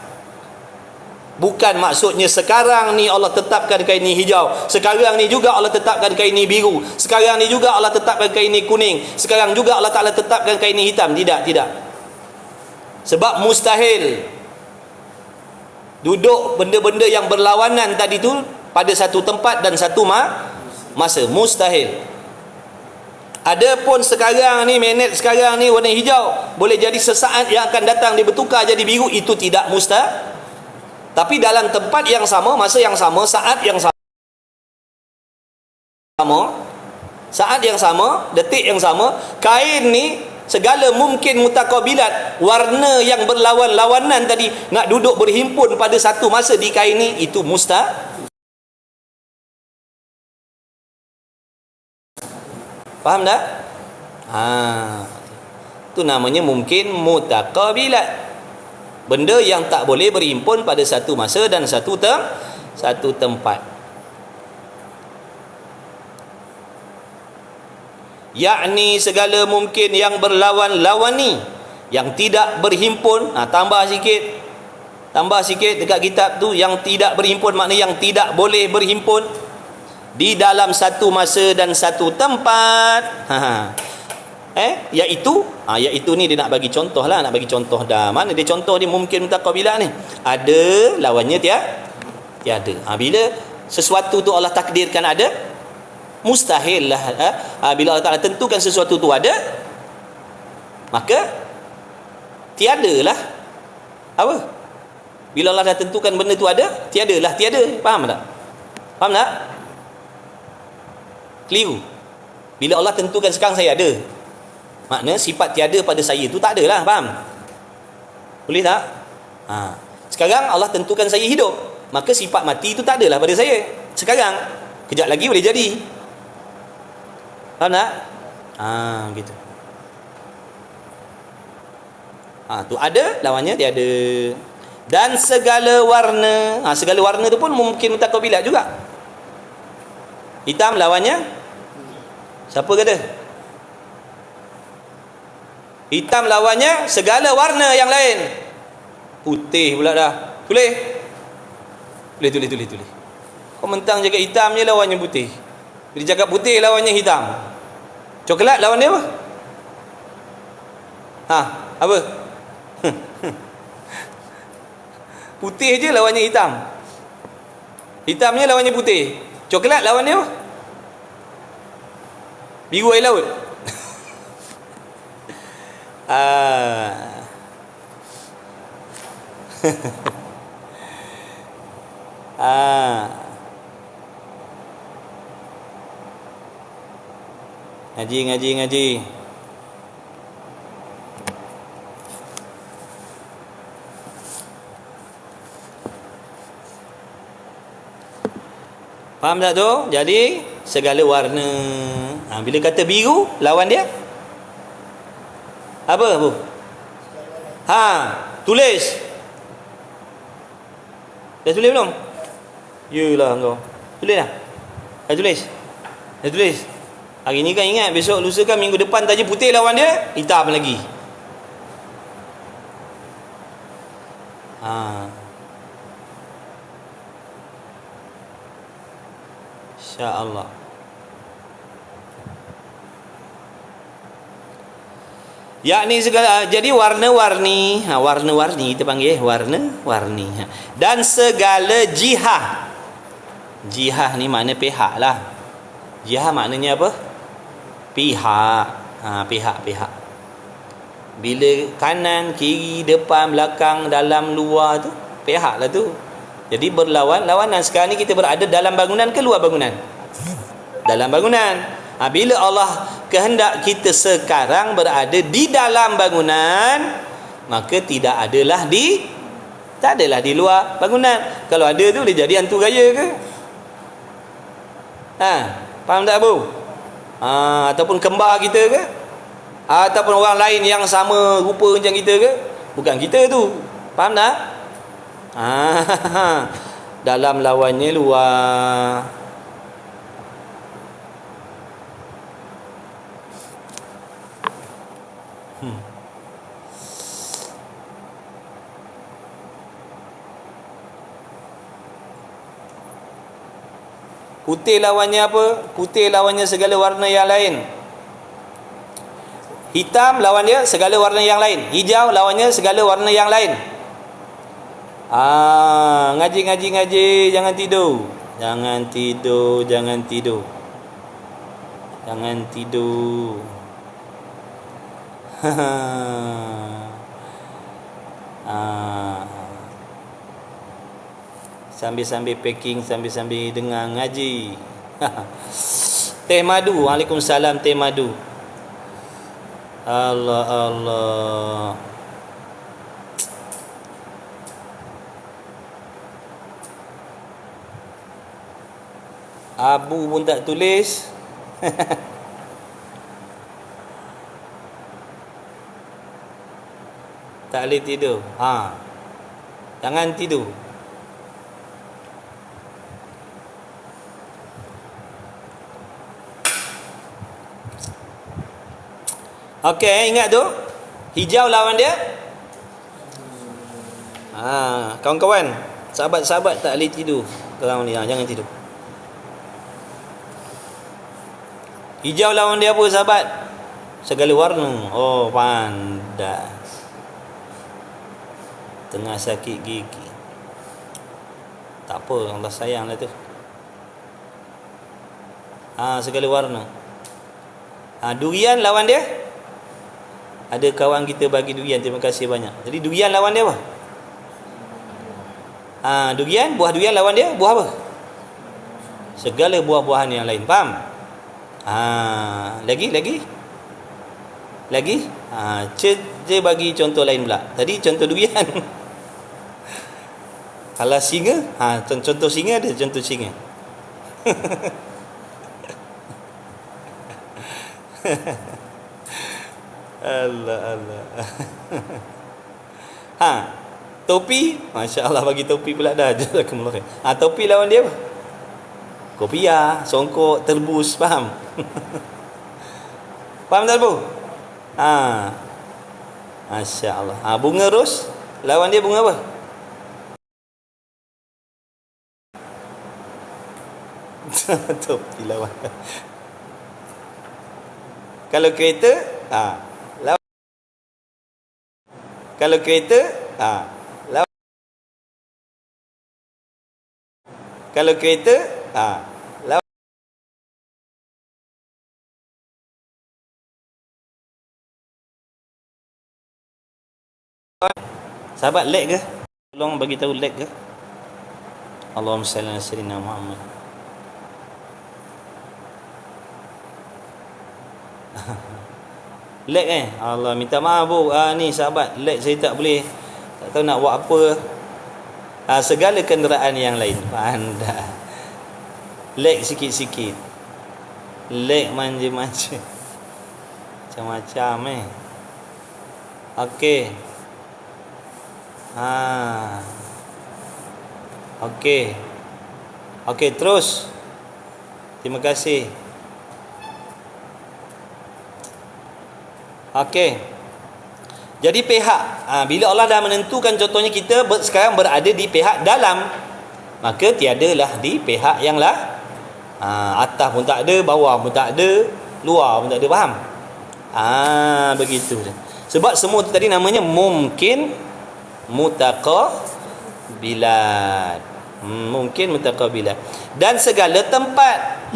Bukan maksudnya sekarang ni Allah tetapkan kain ni hijau, sekarang ni juga Allah tetapkan kain ni biru, sekarang ni juga Allah tetapkan kain ni kuning, sekarang juga Allah Ta'ala tetapkan kain ni hitam. Tidak. Sebab mustahil duduk benda-benda yang berlawanan tadi tu pada satu tempat dan satu masa. Mustahil. Adapun sekarang ni, minit sekarang ni warna hijau, boleh jadi sesaat yang akan datang dia bertukar jadi biru. Itu tidak mustahil. Tapi dalam tempat yang sama, masa yang sama, saat yang sama, detik yang sama, kain ni segala mungkin mutaqabilat, warna yang berlawan-lawanan tadi nak duduk berhimpun pada satu masa di kain ni, itu mustahil. Faham tak? Itu namanya mungkin mutaqabilat. Benda yang tak boleh berhimpun pada satu masa dan satu tempat. Yakni segala mungkin yang berlawan-lawani, yang tidak berhimpun. Tambah sikit dekat kitab tu, yang tidak berhimpun maknanya yang tidak boleh berhimpun di dalam satu masa dan satu tempat. Iaitu ni dia nak bagi contoh lah, nak bagi contoh dah. Mana dia contoh dia mungkin mutaqabilat ni? Ada, lawannya tiada. Bila sesuatu tu Allah takdirkan ada, mustahil lah. Bila Allah Ta'ala tentukan sesuatu tu ada, maka tiadalah apa? Bila Allah dah tentukan benda tu ada, tiadalah tiada. Faham tak? Keliru. Bila Allah tentukan sekarang saya ada, maknanya sifat tiada pada saya tu tak ada lah. Faham? Boleh tak? Sekarang Allah tentukan saya hidup, maka sifat mati tu tak adalah pada saya sekarang. Kejap lagi boleh jadi. Faham tak? Gitu. Tu ada, lawannya tiada. Dan segala warna, segala warna tu pun mungkin mutaqabilat juga. Hitam lawannya, siapa kata? Hitam lawannya segala warna yang lain. Putih pula dah. Tulis. Kau mentang cakap hitam je lawannya putih. Dia cakap putih lawannya hitam. Coklat lawan dia apa? Ha, apa? Putih je lawannya hitam. Hitamnya lawannya putih. Coklat lawan dia apa? Biru air laut. Ngaji. Faham tak tu? Jadi segala warna. Bila kata biru, lawan dia apa bu? Tulis. Dah tulis belum? Yelah kau. Tulis dah? Dah tulis? Hari ni kan ingat, besok lusa kan minggu depan tajuk putih lawan dia, hitam lagi. Insya-Allah. Yakni segala, jadi warna-warni, warna-warni kita panggil warna-warni. Dan segala jihah. Jihah ni makna pihak lah. Jihah maknanya apa? Pihak. Pihak. Bila kanan, kiri, depan, belakang, dalam, luar tu, pihak lah tu. Jadi berlawanan. Sekarang ni kita berada dalam bangunan ke luar bangunan? Dalam bangunan. Bila Allah kehendak kita sekarang berada di dalam bangunan, maka tak adalah di luar bangunan. Kalau ada tu dia jadi hantu gaya ke? Faham tak bu? Ataupun kembar kita ke? Ataupun orang lain yang sama rupa macam kita ke? Bukan kita tu. Faham tak? Dalam lawannya luar. Putih lawannya apa? Putih lawannya segala warna yang lain. Hitam lawan dia segala warna yang lain. Hijau lawannya segala warna yang lain. Ngaji. Jangan tidur. Sambil-sambil packing, sambil-sambil dengar ngaji. Teh madu. Waalaikumsalam teh madu. Allah. Abu pun tak tulis. Tak boleh tidur. Jangan tidur. Okey, ingat tu. Hijau lawan dia. Kawan-kawan, sahabat-sahabat tak boleh tidur. Korang ni jangan tidur. Hijau lawan dia apa sahabat? Segala warna. Oh, pandai. Tengah sakit gigi. Tak apa, Allah sayang lah tu. Segala warna. Durian lawan dia. Ada kawan kita bagi durian, terima kasih banyak. Jadi durian lawan dia apa? Buah durian lawan dia buah apa? Segala buah-buahan yang lain. Faham? Lagi? Dia bagi contoh lain pula. Tadi contoh durian. Kalau singa, contoh singa ada contoh singa. Allah. Topi, masya-Allah bagi topi pula dah. Jazakumullah khair. Topi lawan dia apa? Kopiah, songkok, terbus, faham? Faham tak bu? Masya-Allah. Bunga ros, lawan dia bunga apa? Topi lawan. Kalau kereta, lawan. Kalau kereta, lawan. Kalau kereta, lawan. Sahabat lag ke? Tolong bagi tahu lag ke? Allahumma salli ala sayyidina Muhammad. Lag Allah minta maaf bu. Ni sahabat lag, saya tak boleh, tak tahu nak buat apa. Segala kenderaan yang lain pandai lag sikit-sikit, lag manja-manja macam-macam okey. Okey terus. Terima kasih. Okey. Jadi pihak, bila Allah dah menentukan, contohnya kita sekarang berada di pihak dalam, maka tiadalah di pihak yang atas pun tak ada, bawah pun tak ada, luar pun tak ada. Faham? Begitu. Sebab semua tu tadi namanya mungkin mutaqabilat. Mungkin mutaqabilat. Dan segala tempat,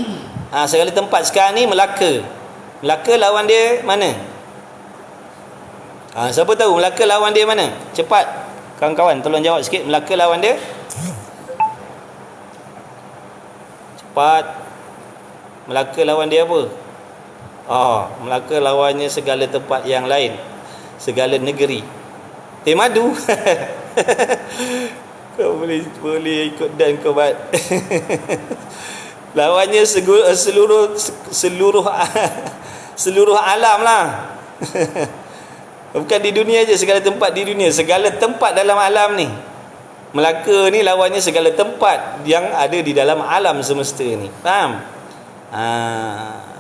segala tempat sekarang ni Melaka. Melaka lawan dia mana? Siapa tahu Melaka lawan dia mana? Cepat kawan-kawan tolong jawab sikit. Melaka lawan dia, cepat. Melaka lawan dia apa? Melaka lawannya segala tempat yang lain, segala negeri. Teh madu. Kau boleh ikut dan kau buat. Lawannya seluruh alam lah. Bukan di dunia je, segala tempat di dunia, segala tempat dalam alam ni. Melaka ni lawannya segala tempat yang ada di dalam alam semesta ni. Faham?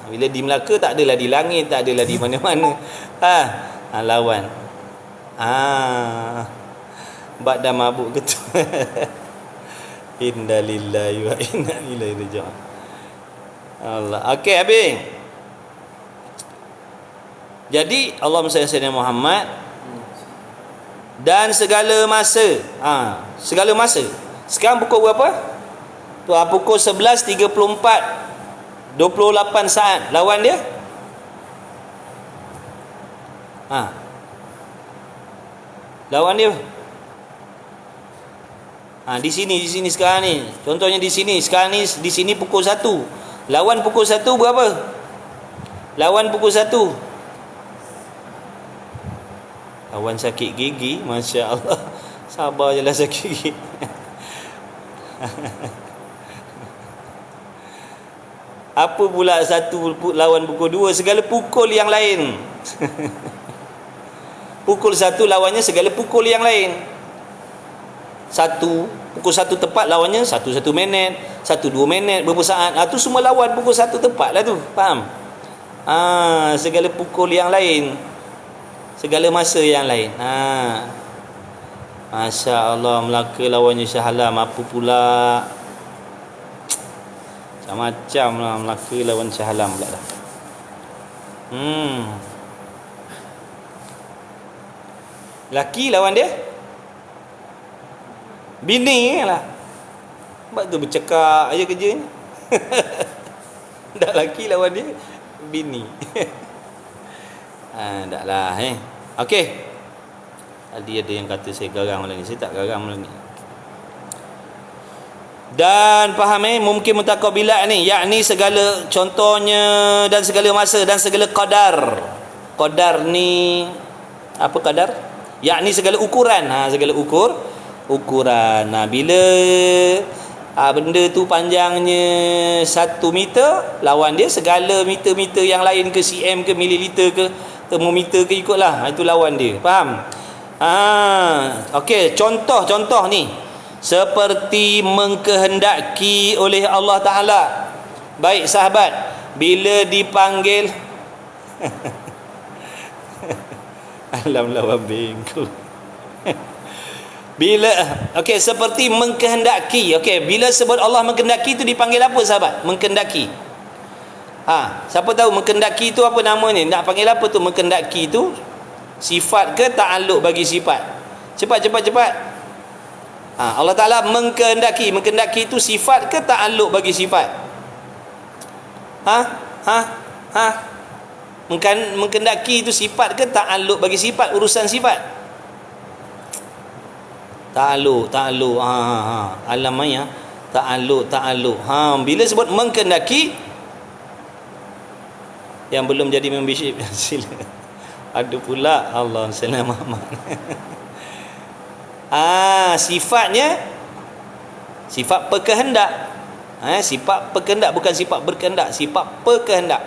Bila di Melaka tak adalah di langit, tak adalah di mana-mana. Lawan. Bak dah mabuk ke tu. Inna lillahi wa inna ilaihi raji'un. Allah. Okey habis. Jadi Allahumma salli ala sayyidina Muhammad. Dan segala masa, segala masa. Sekarang pukul berapa? Pukul 11.34, 28 saat. Lawan dia lawan dia di sini sekarang ni. Contohnya di sini sekarang ni, di sini pukul 1. Lawan pukul 1 berapa? Lawan pukul 1. Lawan sakit gigi, masya-Allah. Sabar je lah sakit gigi. Apa pula 1 lawan pukul 2? Segala pukul yang lain. Pukul 1 lawannya segala pukul yang lain. Pukul 1 tepat lawannya 1 minit, 1 2 minit, berapa saat. Tu semua lawan pukul 1 tepat lah tu. Faham? Segala pukul yang lain, segala masa yang lain. Masya Allah, Melaka lawannya Shah Alam. Apa pula? Macam-macam lah Melaka lawan Shah Alam pula dah. Laki lawan dia bini lah. Sebab tu bercakap aja kerjanya. Dah laki lawan dia bini. Tak lah Okey. Tadi ada yang kata saya garang malam ni. Saya tak garang malam ni. Dan faham mungkin mutaqabilat ni, yakni segala, contohnya, dan segala masa dan segala qadar. Qadar ni apa qadar? Yakni segala ukuran. Segala ukuran. Bila benda tu panjangnya 1 meter, lawan dia segala meter-meter yang lain ke, cm ke, mililiter ke, termometer ke, ikutlah. Itu lawan dia. Faham? Okey, contoh ni seperti mengkehendaki oleh Allah Ta'ala. Baik sahabat, bila dipanggil alam lawan bengkul. Bila okey, seperti mengkehendaki. Okey, bila sebut Allah mengkehendaki itu dipanggil apa sahabat? Mengkehendaki. Siapa tahu mengkehendaki itu apa namanya? Nak panggil apa tu mengkehendaki itu? Sifat ke ta'alluq bagi sifat? Cepat. Allah Ta'ala mengkehendaki. Mengkehendaki itu sifat ke ta'alluq bagi sifat? Mengkehendaki itu sifat ke ta'alluq bagi sifat? Urusan sifat. Ta'alluq. Alamanya ta'alluq. Bila sebut mengkehendaki, yang belum jadi membership sila. Ada pula Allah Salam Muhammad. Sifatnya sifat berkehendak. Sifat berkehendak, bukan sifat berkehendak, sifat berkehendak.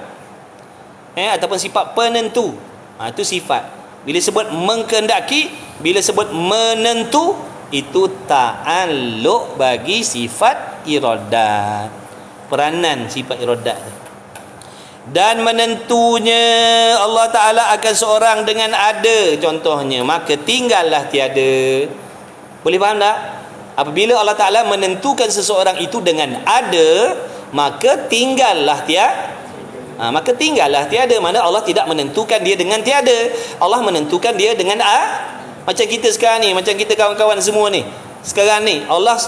Ataupun sifat penentu. Itu sifat. Bila sebut mengkehendaki, bila sebut menentu, itu ta'alluq bagi sifat iradat. Peranan sifat iradat. Dan menentunya Allah Ta'ala akan seorang dengan ada, contohnya, maka tinggallah tiada. Boleh faham tak? Apabila Allah Ta'ala menentukan seseorang itu dengan ada, maka tinggallah tiada. Mana Allah tidak menentukan dia dengan tiada. Allah menentukan dia dengan macam kita sekarang ni, macam kita kawan-kawan semua ni. Sekarang ni Allah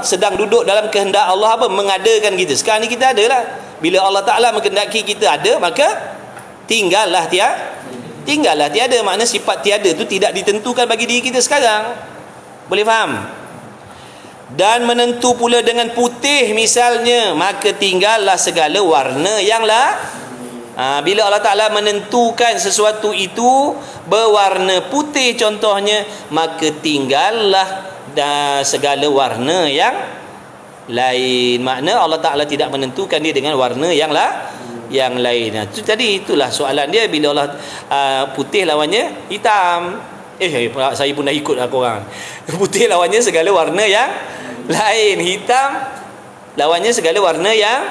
sedang duduk dalam kehendak Allah apa? Mengadakan kita. Sekarang ni kita ada lah. Bila Allah Ta'ala menghendaki kita ada, maka tinggallah tiada. Makna sifat tiada tu tidak ditentukan bagi diri kita sekarang. Boleh faham? Dan menentu pula dengan putih misalnya, maka tinggallah segala warna yang bila Allah Ta'ala menentukan sesuatu itu berwarna putih contohnya, maka tinggallah segala warna yang lain. Makna Allah Ta'ala tidak menentukan dia dengan warna yang lain. Jadi itulah soalan dia. Bila Allah putih lawannya hitam. Saya pun dah ikut lah korang. Putih lawannya segala warna yang lain. Hitam lawannya segala warna yang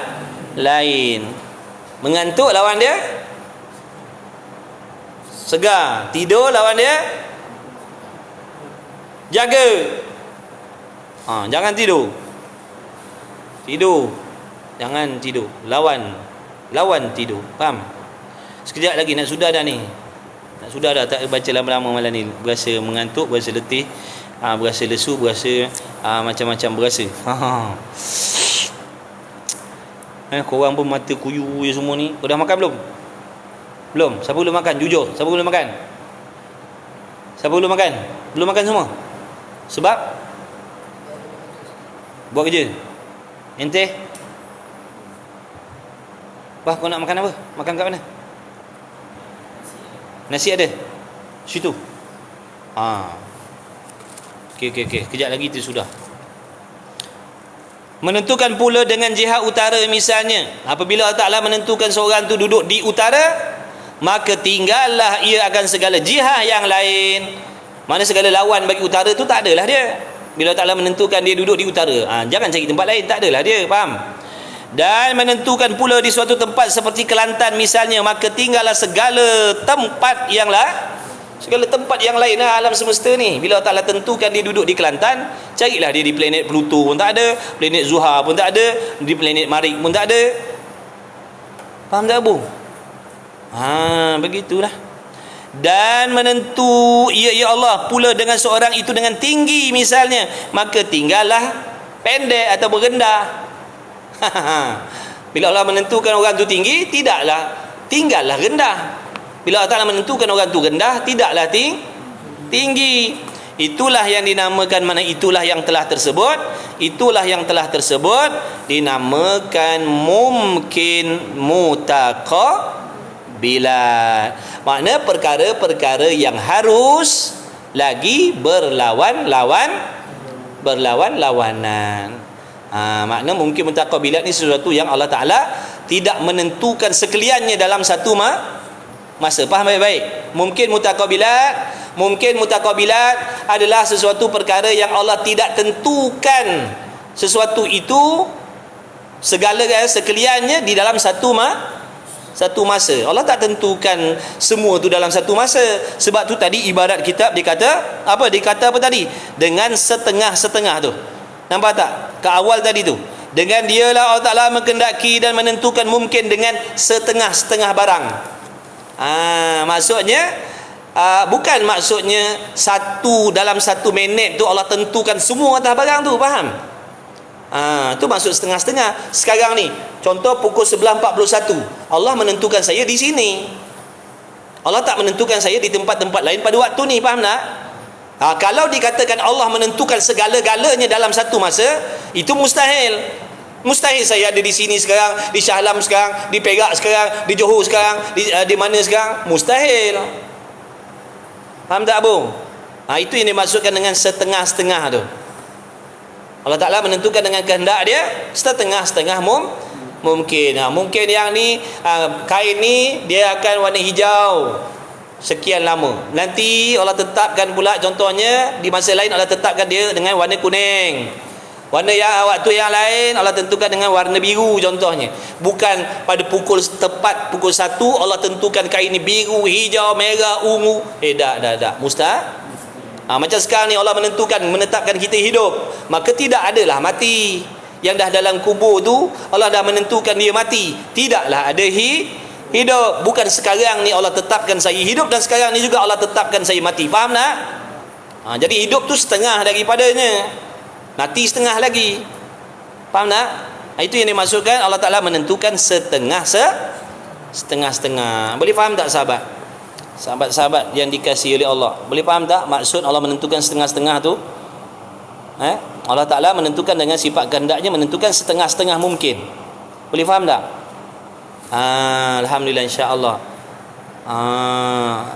lain. Mengantuk lawan dia segar. Tidur lawan dia jaga. Jangan tidur. Jangan tidur. Lawan tidur. Faham? Sekejap lagi nak sudah dah ni. Tak baca lama-lama malam ni. Berasa mengantuk, berasa letih, berasa lesu, berasa macam-macam berasa. Korang pun mata kuyu je semua ni. Kau dah makan belum? Belum? Siapa belum makan? Jujur. Siapa belum makan? Belum makan semua? Sebab buat kerja. Ente? Kau nak makan apa? Makan kat mana? Nasi ada? Situ? Okey. Kejap lagi itu sudah. Menentukan pula dengan jihad utara misalnya. Apabila Allah Ta'ala menentukan seorang tu duduk di utara, maka tinggallah ia akan segala jihad yang lain. Mana segala lawan bagi utara tu tak adalah dia. Bila Allah Ta'ala menentukan dia duduk di utara, jangan cari tempat lain, tak adalah dia. Faham? Dan menentukan pula di suatu tempat seperti Kelantan misalnya, maka tinggallah segala tempat yang lain alam semesta ni. Bila Allah Ta'ala tentukan dia duduk di Kelantan, carilah dia di planet Pluto pun tak ada, planet Zuhar pun tak ada, di planet Marik pun tak ada. Faham tak Abu? Begitulah. Dan menentu ya Allah pula dengan seorang itu dengan tinggi misalnya, maka tinggallah pendek atau rendah. Bila Allah menentukan orang tu tinggi, tinggallah rendah. Bila Allah Ta'ala menentukan orang tu rendah, tidaklah tinggi. Itulah yang dinamakan, mana itulah yang telah tersebut dinamakan mumkin mutaqabilat. Makna perkara-perkara yang harus lagi berlawan-lawanan. Makna mungkin mutaqabilat ni sesuatu yang Allah Ta'ala tidak menentukan sekaliannya dalam satu masa. Faham baik-baik? Mungkin mutaqabilat adalah sesuatu perkara yang Allah tidak tentukan sesuatu itu sekaliannya di dalam satu masa. Allah tak tentukan semua tu dalam satu masa. Sebab tu tadi ibarat kitab dikata apa? Dikata apa tadi? Dengan setengah-setengah tu. Nampak tak? Ke awal tadi tu. Dengan dialah Allah Ta'ala menghendaki dan menentukan mungkin dengan setengah-setengah barang. Maksudnya bukan maksudnya dalam satu minit tu Allah tentukan semua atas barang tu, faham? Itu maksud setengah-setengah. Sekarang ni contoh pukul 11.41, Allah menentukan saya di sini. Allah tak menentukan saya di tempat-tempat lain pada waktu ni, faham tak? Kalau dikatakan Allah menentukan segala-galanya dalam satu masa, itu mustahil. Mustahil saya ada di sini sekarang, di Shah Alam sekarang, di Perak sekarang, di Johor sekarang, di mana sekarang. Mustahil. Faham tak, Abu? Itu yang dimaksudkan dengan setengah-setengah tu. Allah Ta'ala menentukan dengan kehendak dia setengah-setengah mungkin. Mungkin yang ni kain ni dia akan warna hijau sekian lama. Nanti Allah tetapkan pula, contohnya di masa lain Allah tetapkan dia dengan warna kuning. Warna yang waktu yang lain Allah tentukan dengan warna biru contohnya. Bukan pada tepat pukul 1 Allah tentukan kain ni biru, hijau, merah, ungu. Dah. Mustahil. Macam sekarang ni Allah menetapkan kita hidup, maka tidak adalah mati. Yang dah dalam kubur tu Allah dah menentukan dia mati, tidaklah ada hidup. Bukan sekarang ni Allah tetapkan saya hidup dan sekarang ni juga Allah tetapkan saya mati, faham tak? Jadi hidup tu setengah daripadanya, mati setengah lagi, faham tak? Itu yang dimaksudkan Allah Ta'ala menentukan setengah-setengah. Boleh faham tak sahabat? Sahabat-sahabat yang dikasihi oleh Allah, boleh faham tak maksud Allah menentukan setengah-setengah tu? Allah Ta'ala menentukan dengan sifat kehendaknya, menentukan setengah-setengah mungkin. Boleh faham tak? Alhamdulillah, insya-Allah.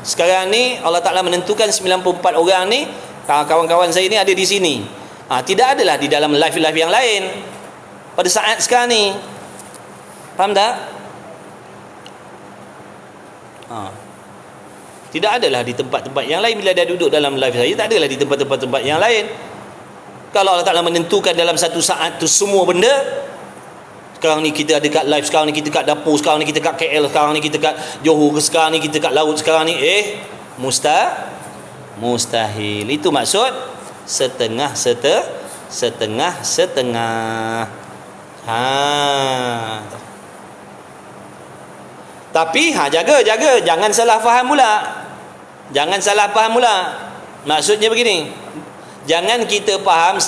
Sekarang ni Allah Ta'ala menentukan 94 orang ni, kawan-kawan saya ni ada di sini. Tidak adalah di dalam live-live yang lain pada saat sekarang ni. Faham tak? Tidak adalah di tempat-tempat yang lain. Bila dia duduk dalam live saya, tak adalah di tempat-tempat yang lain. Kalau Allah Ta'ala menentukan dalam satu saat tu semua benda, sekarang ni kita ada kat live, sekarang ni kita kat dapur, sekarang ni kita kat KL, sekarang ni kita kat Johor, sekarang ni kita kat laut, sekarang ni mustahil. Itu maksud setengah-setengah. Tapi jaga jangan salah faham pula. Maksudnya begini, jangan kita faham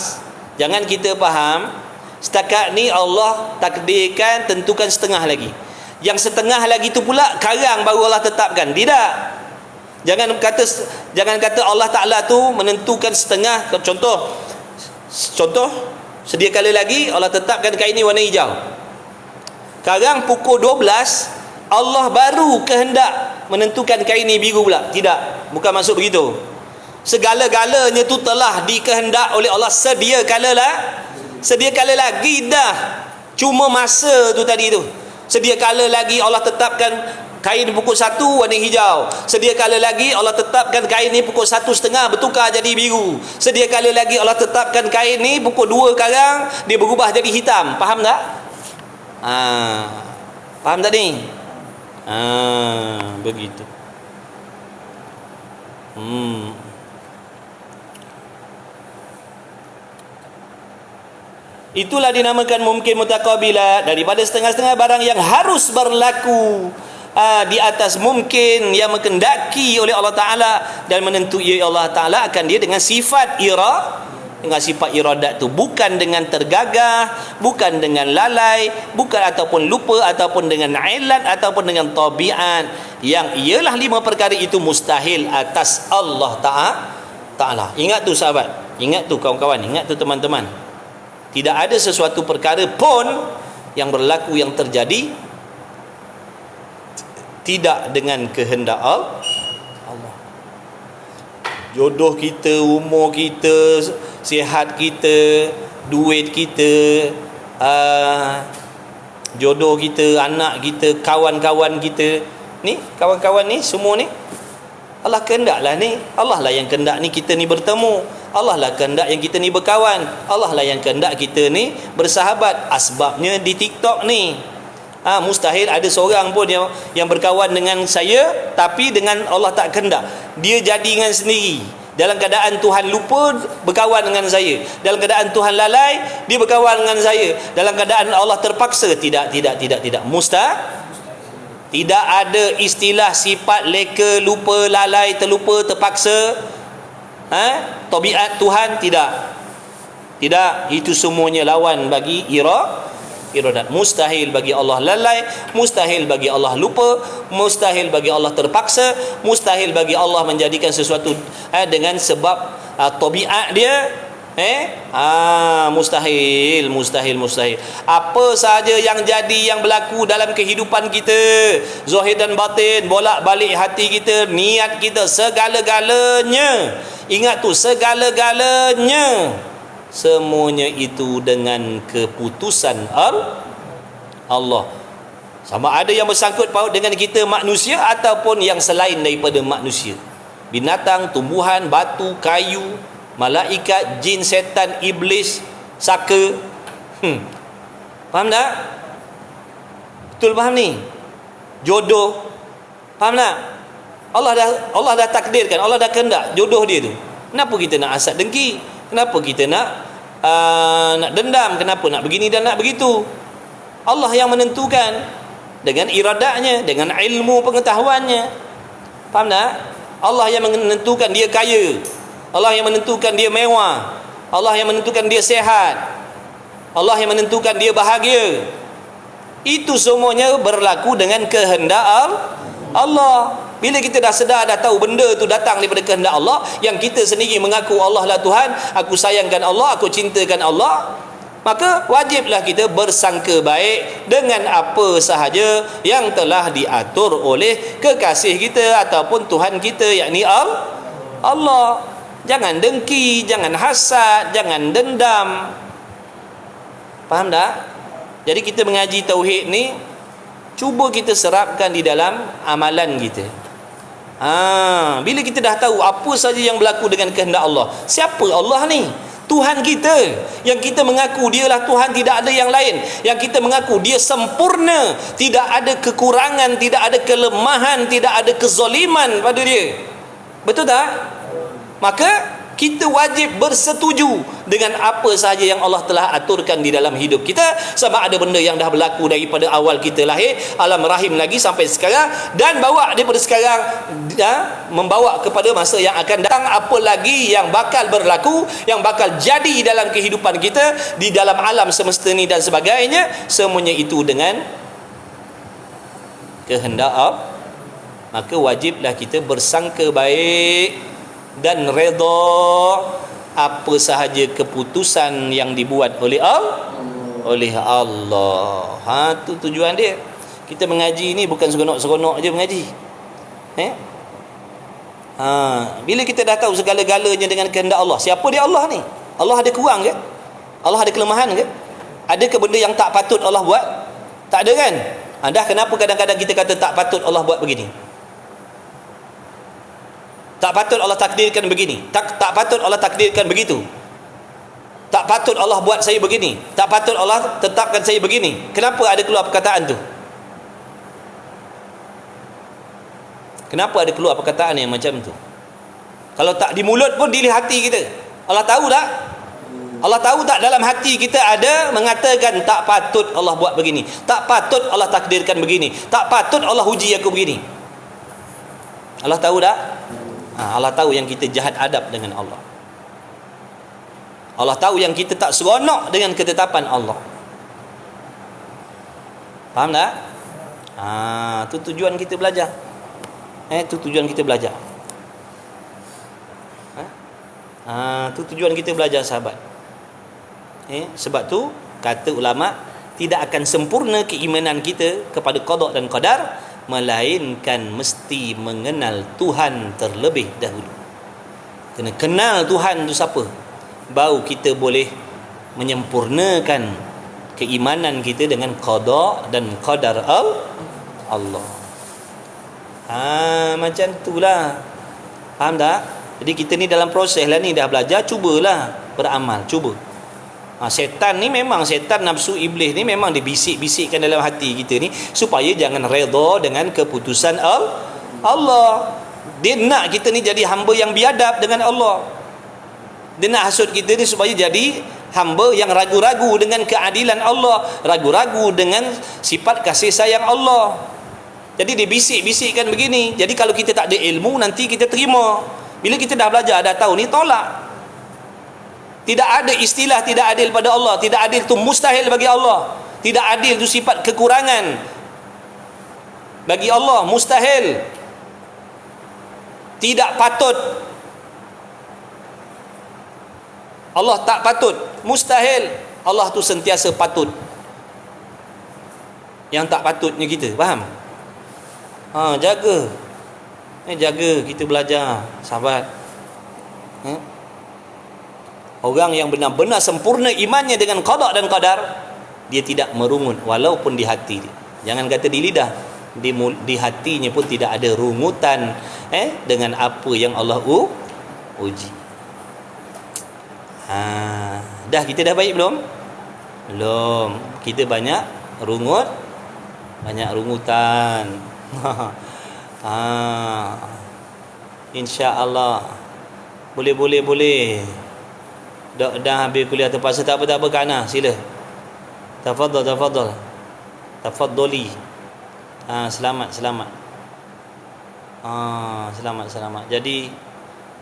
setakat ni Allah takdirkan tentukan setengah lagi, yang setengah lagi tu pula karang baru Allah tetapkan. Tidak. Jangan kata Allah Ta'ala tu menentukan setengah. Contoh sedia kala lagi Allah tetapkan kain ni warna hijau, karang pukul 12 Allah baru kehendak menentukan kain ni biru pula. Tidak, bukan maksud begitu. Segala-galanya tu telah dikehendak oleh Allah sedia kala lagi dah. Cuma masa tu tadi tu, sedia kala lagi Allah tetapkan kain pukul 1 warna hijau, sedia kala lagi Allah tetapkan kain ni pukul 1.30 bertukar jadi biru, sedia kala lagi Allah tetapkan kain ni pukul 2 karang dia berubah jadi hitam. Faham tak? Faham tak ni? Begitu. Itulah dinamakan mungkin mutaqabilat, daripada setengah-setengah barang yang harus berlaku di atas mungkin yang menghendaki oleh Allah Ta'ala, dan menentui Allah Ta'ala akan dia dengan sifat iradat tu, bukan dengan tergagah, bukan dengan lalai, bukan ataupun lupa, ataupun dengan ilat, ataupun dengan tabiat, yang ialah 5 perkara itu mustahil atas Allah Ta'ala. Ingat tu sahabat, ingat tu kawan-kawan, ingat tu teman-teman. Tidak ada sesuatu perkara pun yang berlaku, yang terjadi tidak dengan kehendak Allah. Jodoh kita, umur kita, sihat kita, duit kita, jodoh kita, anak kita, kawan-kawan kita ni, kawan-kawan ni semua ni Allah kehendaklah ni. Allah lah yang kehendak ni kita ni bertemu. Allah lah kehendak yang kita ni berkawan. Allah lah yang kehendak kita ni bersahabat. Asbabnya di TikTok ni. Mustahil ada seorang pun yang berkawan dengan saya tapi dengan Allah tak kehendak. Dia jadi dengan sendiri. Dalam keadaan Tuhan lupa berkawan dengan saya. Dalam keadaan Tuhan lalai, dia berkawan dengan saya. Dalam keadaan Allah terpaksa, tidak. Tidak ada istilah sifat leka, lupa, lalai, terlupa, terpaksa. Tabiat Tuhan tidak. Itu semuanya lawan bagi iradat. Mustahil bagi Allah lalai, mustahil bagi Allah lupa, mustahil bagi Allah terpaksa, mustahil bagi Allah menjadikan sesuatu dengan sebab tabiat dia. Mustahil. Apa sahaja yang jadi, yang berlaku dalam kehidupan kita, zahir dan batin, bolak-balik hati kita, niat kita, segala-galanya, ingat tu, segala-galanya, semuanya itu dengan keputusan Allah. Sama ada yang bersangkut paut dengan kita manusia ataupun yang selain daripada manusia. Binatang, tumbuhan, batu, kayu, malaikat, jin, setan, iblis, saka. Faham tak? Betul faham ni? Jodoh. Faham tak? Allah dah takdirkan, Allah dah kehendak jodoh dia tu. Kenapa kita nak hasad dengki? Kenapa kita nak dendam? Kenapa nak begini dan nak begitu? Allah yang menentukan dengan iradatnya, dengan ilmu pengetahuannya. Faham tak? Allah yang menentukan dia kaya, Allah yang menentukan dia mewah, Allah yang menentukan dia sehat, Allah yang menentukan dia bahagia. Itu semuanya berlaku dengan kehendak Allah. Bila kita dah sedar, dah tahu benda tu datang daripada kehendak Allah, yang kita sendiri mengaku Allah lah Tuhan, aku sayangkan Allah, aku cintakan Allah, maka wajiblah kita bersangka baik dengan apa sahaja yang telah diatur oleh kekasih kita ataupun Tuhan kita, yakni Allah. Jangan dengki, jangan hasad, jangan dendam. Faham tak? Jadi kita mengaji tauhid ni, cuba kita serapkan di dalam amalan kita. Bila kita dah tahu apa saja yang berlaku dengan kehendak Allah. Siapa Allah ni? Tuhan kita, yang kita mengaku dialah Tuhan, tidak ada yang lain, yang kita mengaku dia sempurna, tidak ada kekurangan, tidak ada kelemahan, tidak ada kezaliman pada dia. Betul tak? Maka kita wajib bersetuju dengan apa sahaja yang Allah telah aturkan di dalam hidup kita, sama ada benda yang dah berlaku daripada awal kita lahir, alam rahim lagi sampai sekarang, dan bawa daripada sekarang membawa kepada masa yang akan datang, apa lagi yang bakal berlaku, yang bakal jadi dalam kehidupan kita, di dalam alam semesta ni dan sebagainya, semuanya itu dengan kehendak Allah. Maka wajiblah kita bersangka baik dan redha apa sahaja keputusan yang dibuat oleh Allah. Tu tujuan dia. Kita mengaji ni bukan seronok-seronok je mengaji. Bila kita dah tahu segala-galanya dengan kehendak Allah, siapa dia Allah ni? Allah ada kurang ke? Allah ada kelemahan ke? Ada ke benda yang tak patut Allah buat? Tak ada kan? Dah kenapa kadang-kadang kita kata tak patut Allah buat begini? Tak patut Allah takdirkan begini, tak patut Allah takdirkan begitu, tak patut Allah buat saya begini, tak patut Allah tetapkan saya begini. Kenapa ada keluar perkataan tu? Kenapa ada keluar perkataan yang macam tu? Kalau tak di mulut pun di hati kita. Allah tahu tak? Allah tahu tak dalam hati kita ada mengatakan tak patut Allah buat begini, tak patut Allah takdirkan begini, tak patut Allah uji aku begini. Allah tahu tak? Allah tahu yang kita jahat adab dengan Allah. Allah tahu yang kita tak seronok dengan ketetapan Allah. Faham tak? Tu tujuan kita belajar. Tu tujuan kita belajar. Tu tujuan kita belajar, sahabat. Sebab tu kata ulama, tidak akan sempurna keimanan kita kepada qada dan qadar, melainkan mesti mengenal Tuhan terlebih dahulu. Kena kenal Tuhan tu siapa, baru kita boleh menyempurnakan keimanan kita dengan qada dan qadar Allah. Macam itulah. Faham tak? Jadi kita ni dalam proses lah ni, dah belajar, cubalah beramal, cuba. Setan ni memang, setan nafsu iblis ni memang dia bisik-bisikkan dalam hati kita ni supaya jangan redha dengan keputusan Allah. Dia nak kita ni jadi hamba yang biadab dengan Allah. Dia nak hasut kita ni supaya jadi hamba yang ragu-ragu dengan keadilan Allah, ragu-ragu dengan sifat kasih sayang Allah. Jadi dia bisik-bisikkan begini. Jadi kalau kita tak ada ilmu, nanti kita terima. Bila kita dah belajar, dah tahu ni, tolak. Tidak ada istilah tidak adil pada Allah. Tidak adil itu mustahil bagi Allah. Tidak adil itu sifat kekurangan bagi Allah, mustahil. Tidak patut. Allah tak patut, mustahil. Allah tu sentiasa patut. Yang tak patutnya kita, faham? Jaga. Jaga, kita belajar, sahabat. Orang yang benar-benar sempurna imannya dengan qada dan qadar, dia tidak merungut walaupun di hati dia. Jangan kata di lidah, di hatinya pun tidak ada rungutan dengan apa yang Allah uji. Dah, kita dah baik belum? Belum. Kita banyak rungutan. Insya-Allah. Boleh. Dah habis kuliah terpaksa, tak apa Kana, sila. Tafadhal. Tafadhali. Selamat. Selamat. Jadi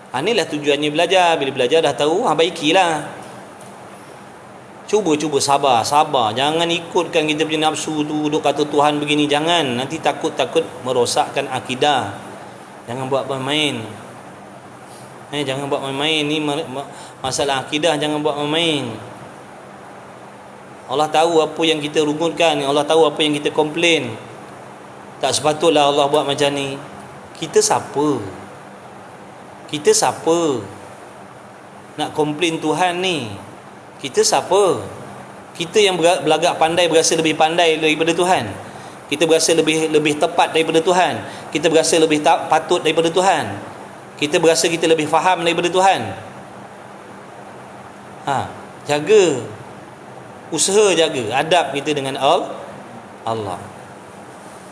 inilah tujuannya belajar. Bila belajar dah tahu, baikilah. Cuba sabar. Jangan ikutkan kita punya nafsu tu, duk kata Tuhan begini, jangan. Nanti takut merosakkan akidah. Jangan buat main. Jangan buat main ni masalah akidah, jangan buat main. Allah tahu apa yang kita rungutkan, Allah tahu apa yang kita komplain. Tak sepatutlah Allah buat macam ni. Kita siapa nak komplain Tuhan ni? Kita siapa? Kita yang belagak pandai, berasa lebih pandai daripada Tuhan. Kita berasa lebih tepat daripada Tuhan. Kita berasa lebih patut daripada Tuhan. Kita berasa kita lebih faham daripada Tuhan. Jaga. Usaha jaga adab kita dengan Allah.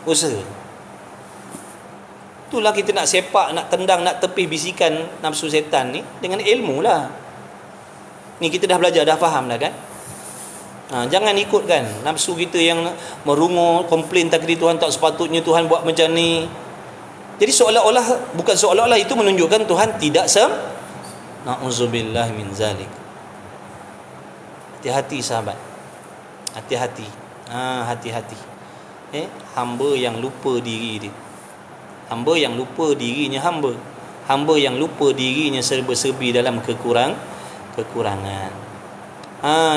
Usaha. Itulah kita nak sepak, nak tendang, nak tepih bisikan nafsu setan ni dengan ilmu lah. Ni kita dah belajar, dah faham dah kan? Jangan ikutkan nafsu kita yang merungut, komplain takdir Tuhan, tak sepatutnya Tuhan buat macam ni. Jadi bukan seolah-olah itu menunjukkan Tuhan tidak na'udzubillah min zalik. Hati-hati sahabat. Hati-hati. Hati-hati. Hamba yang lupa diri dia. Hamba yang lupa dirinya hamba. Hamba yang lupa dirinya serba-serbi dalam kekurangan.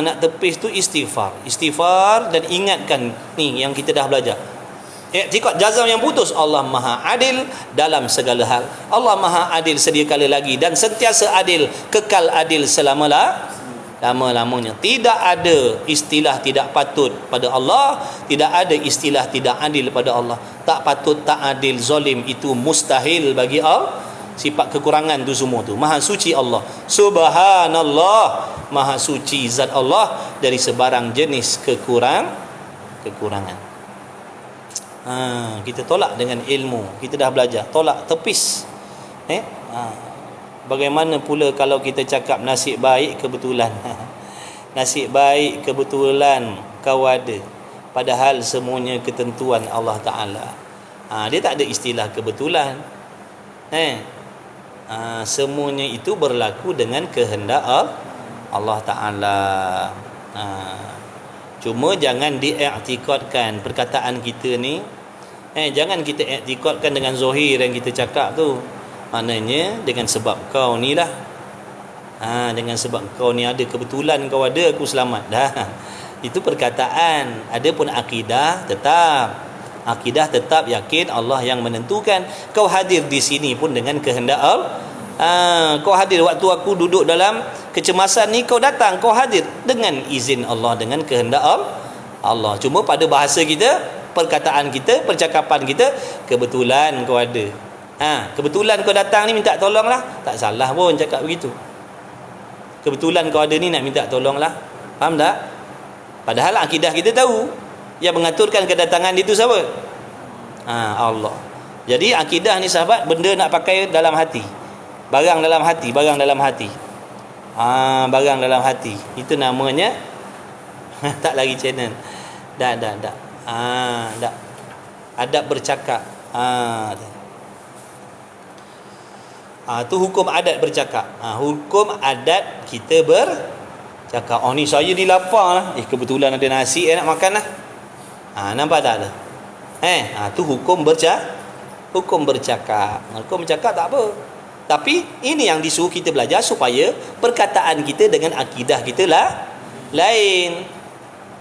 Nak tepis tu istighfar dan ingatkan ni yang kita dah belajar. I'tiqad jazam yang putus, Allah Maha Adil dalam segala hal. Allah Maha Adil sedia kala lagi dan sentiasa adil, kekal adil selama-lamanya. Tidak ada istilah tidak patut pada Allah, tidak ada istilah tidak adil pada Allah. Tak patut, tak adil, zalim, itu mustahil bagi Allah. Sifat kekurangan tu semua tu. Maha suci Allah. Subhanallah, maha suci zat Allah dari sebarang jenis kekurangan. Kita tolak dengan ilmu. Kita dah belajar, tolak, tepis. Bagaimana pula kalau kita cakap nasib baik kebetulan. Nasib baik kebetulan kau ada, padahal semuanya ketentuan Allah Ta'ala. Dia tak ada istilah kebetulan. Semuanya itu berlaku dengan kehendak Allah Ta'ala. Cuma jangan diiktikadkan perkataan kita ni. Jangan kita iktikadkan dengan zahir yang kita cakap tu. Maknanya dengan sebab kau ni lah, dengan sebab kau ni ada, kebetulan kau ada, aku selamat dah. Itu perkataan. Adapun akidah tetap yakin Allah yang menentukan. Kau hadir di sini pun dengan kehendak Allah. Kau hadir waktu aku duduk dalam kecemasan ni, kau datang, kau hadir dengan izin Allah, dengan kehendak Allah. Cuma pada bahasa kita, perkataan kita, percakapan kita, kebetulan kau ada. Kebetulan kau datang ni minta tolong lah, tak salah pun cakap begitu. Kebetulan kau ada ni nak minta tolong lah. Faham tak? Padahal akidah kita tahu yang mengaturkan kedatangan itu siapa? Allah. Jadi akidah ni sahabat, benda nak pakai dalam hati. Barang dalam hati, barang dalam hati. Barang dalam hati. Itu namanya tak lagi channel. Dak. Dak. Adab bercakap. Tu hukum adat bercakap. Hukum adat kita bercakap. Ni saya ni lapar lah. Kebetulan ada nasi nak makan lah. Nampak tak ada? Tu hukum bercakap. Hukum bercakap tak apa. Tapi ini yang disuruh kita belajar supaya perkataan kita dengan akidah kita lah lain.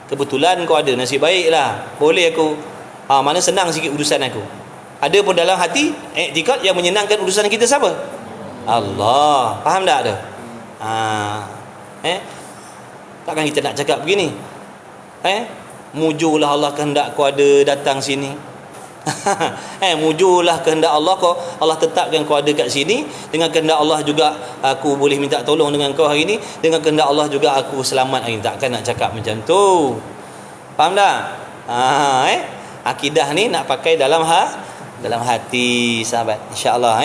Kebetulan kau ada nasib baik lah, boleh aku mana senang sikit urusan aku. Ada pun dalam hati iktikad yang menyenangkan urusan kita siapa? Allah. Faham tak ada? Takkan kita nak cakap begini, mujulah Allah kehendak kau ada datang sini. Mujulah kehendak Allah, kau Allah tetapkan kau ada kat sini. Dengan kehendak Allah juga aku boleh minta tolong dengan kau hari ni. Dengan kehendak Allah juga aku selamat hari ni. Takkan nak cakap macam tu. Faham tak? Akidah ni nak pakai dalam hati sahabat, insya-Allah.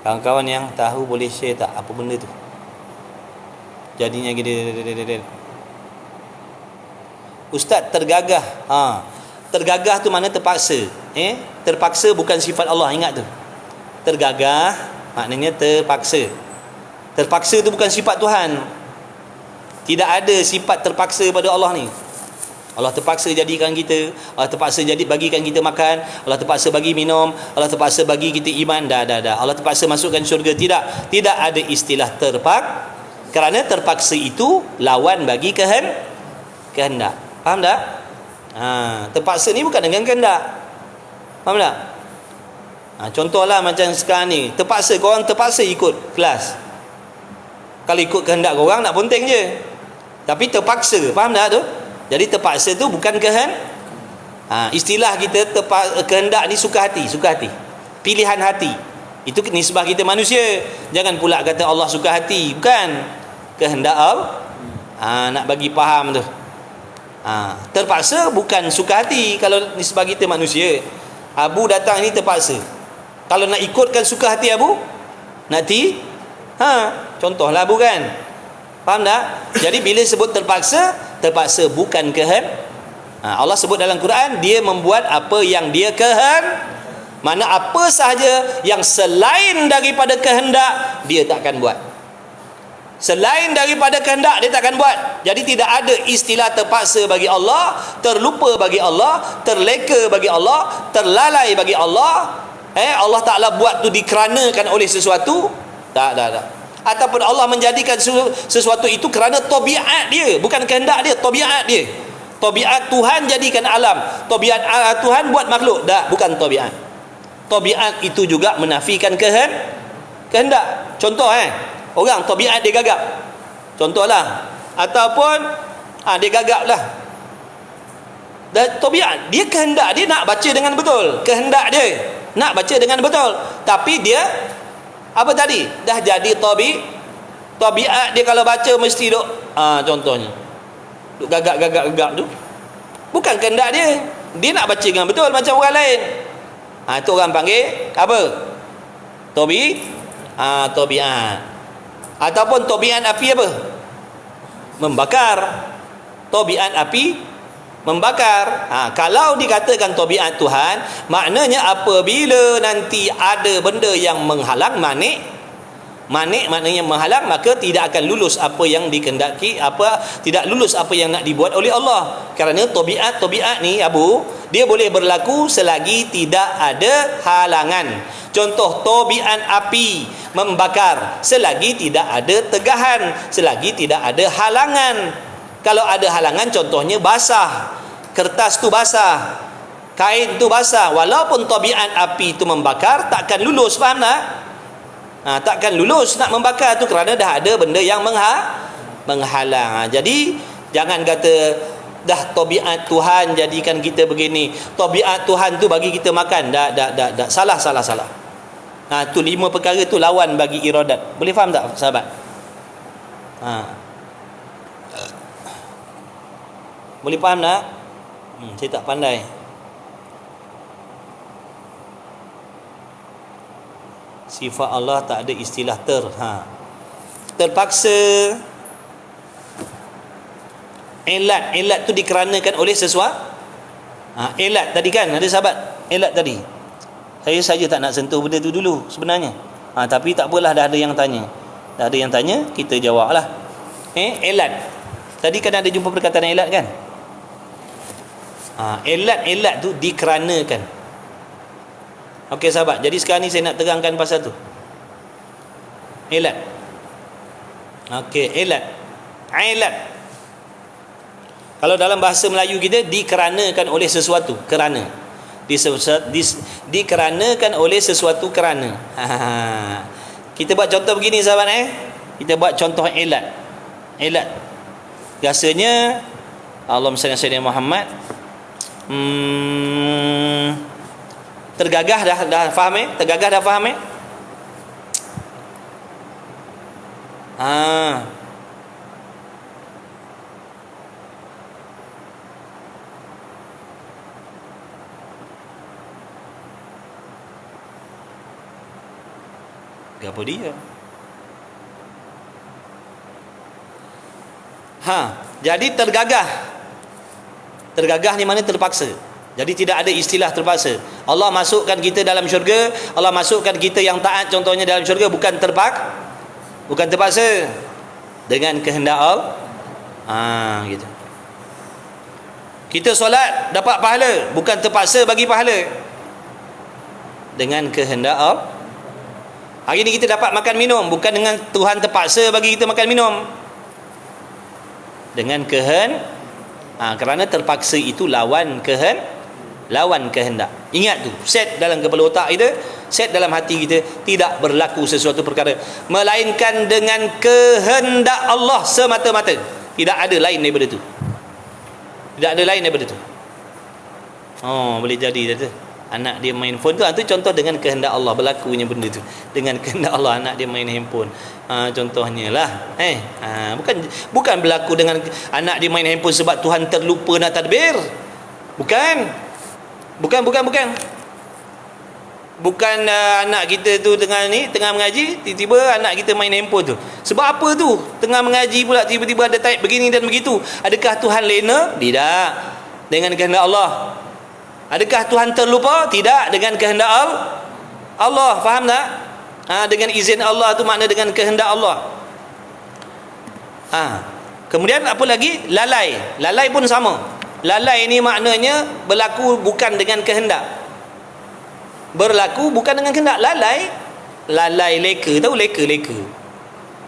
Kawan-kawan yang tahu boleh share tak apa benda tu? Jadinya gini. Ustaz tergagah. Tergagah tu mana terpaksa. Terpaksa bukan sifat Allah, ingat tu. Tergagah maknanya terpaksa. Terpaksa tu bukan sifat Tuhan. Tidak ada sifat terpaksa pada Allah ni. Allah terpaksa jadikan kita, Allah terpaksa bagikan kita makan, Allah terpaksa bagi minum, Allah terpaksa bagi kita iman. Dah. Allah terpaksa masukkan syurga. Tidak ada istilah terpaksa. Kerana terpaksa itu lawan bagi kehendak. Faham tak? Terpaksa ni bukan dengan kehendak. Faham tak? Contohlah macam sekarang ni, korang terpaksa ikut kelas. Kalau ikut kehendak korang nak ponteng je. Tapi terpaksa. Faham tak tu? Jadi terpaksa tu bukan istilah kita kehendak ni suka hati. Pilihan hati. Itu nisbah kita manusia. Jangan pula kata Allah suka hati. Bukan. Kehendak Allah. Nak bagi faham tu. Terpaksa bukan suka hati. Kalau nisbah kita manusia, Abu datang ni terpaksa. Kalau nak ikutkan suka hati Abu, nanti contohlah Abu kan. Faham tak? Jadi bila sebut terpaksa bukan Allah sebut dalam Quran, dia membuat apa yang dia mana apa sahaja yang selain daripada kehendak dia takkan buat. Selain daripada kehendak dia takkan buat. Jadi tidak ada istilah terpaksa bagi Allah, terlupa bagi Allah, terleka bagi Allah, terlalai bagi Allah. Allah Ta'ala buat tu dikeranakan oleh sesuatu. Tak. Ataupun Allah menjadikan sesuatu itu kerana tabiat dia, bukan kehendak dia, tabiat dia. Tabiat Tuhan jadikan alam. Tabiat Tuhan buat makhluk. Tak, bukan tabiat. Tabiat itu juga menafikan kehendak. Contoh orang tabiat dia gagap. Contohlah. Ataupun dia gagap lah. Dan tabiat dia kehendak dia nak baca dengan betul. Kehendak dia nak baca dengan betul. Tapi dia apa tadi? Dah jadi tabiat dia kalau baca mesti duk contohnya duk gagap tu. Bukan kehendak dia. Dia nak baca dengan betul macam orang lain. Itu orang panggil apa? Tabiat. Ataupun tabiat api apa? Membakar. Tabiat api membakar. Kalau dikatakan tabiat Tuhan, maknanya apabila nanti ada benda yang menghalang, manik maknanya menghalang, maka tidak akan lulus apa yang dikehendaki, tidak lulus apa yang nak dibuat oleh Allah. Kerana tabiat ni Abu, dia boleh berlaku selagi tidak ada halangan. Contoh tabiat api membakar selagi tidak ada tegahan, selagi tidak ada halangan. Kalau ada halangan, contohnya basah, kertas tu basah, kain tu basah, walaupun tabiat api tu membakar, takkan lulus. Faham tak? Takkan lulus nak membakar tu kerana dah ada benda yang menghalang. Jadi jangan kata dah tabiat Tuhan jadikan kita begini, tabiat Tuhan tu bagi kita makan. Dah. Salah. Tu 5 perkara tu lawan bagi iradat. Boleh faham tak sahabat? Boleh faham tak? Saya tak pandai. Sifat Allah tak ada istilah terpaksa. Elat tu dikeranakan oleh sesuatu. Elat tadi kan, ada sahabat elat tadi. Saya saja tak nak sentuh benda tu dulu sebenarnya. Tapi tak apalah, dah ada yang tanya. Kita jawablah. Elat. Tadi kan ada jumpa perkataan elat kan? Elat tu dikeranakan. Okey sahabat, jadi sekarang ni saya nak terangkan pasal tu. Elat. Okey, elat. Kalau dalam bahasa Melayu kita, dikeranakan oleh sesuatu, kerana. Dikeranakan oleh sesuatu kerana. Kita buat contoh begini sahabat Kita buat contoh elat. Biasanya Allahumma salli ala sayyidina Muhammad. Tergagah dah faham Tergagah dah faham apa dia? Jadi tergagah ni mana terpaksa. Jadi tidak ada istilah terpaksa. Allah masukkan kita dalam syurga, Allah masukkan kita yang taat contohnya dalam syurga bukan terpaksa, dengan kehendak Allah. Gitu. Kita solat dapat pahala, bukan terpaksa bagi pahala, dengan kehendak Allah. Hari ni kita dapat makan minum, bukan dengan Tuhan terpaksa bagi kita makan minum, dengan kerana terpaksa itu lawan kehendak. Ingat tu, set dalam kepala otak kita, set dalam hati kita, tidak berlaku sesuatu perkara melainkan dengan kehendak Allah semata-mata. Tidak ada lain daripada tu. Boleh jadi tu anak dia main phone tu contoh dengan kehendak Allah berlakunya benda tu. Dengan kehendak Allah anak dia main handphone. Contohnya lah. Bukan berlaku dengan anak dia main handphone sebab Tuhan terlupa nak tadbir. Bukan anak kita tu tengah mengaji, tiba-tiba anak kita main handphone tu. Sebab apa tu? Tengah mengaji pula tiba-tiba ada type begini dan begitu. Adakah Tuhan lena? Tidak. Dengan kehendak Allah. Adakah Tuhan terlupa? Tidak, dengan kehendak Allah. Faham tak? Dengan izin Allah tu makna dengan kehendak Allah. Kemudian apa lagi? Lalai pun sama. Lalai ni maknanya berlaku bukan dengan kehendak. Lalai leka. Tahu leka?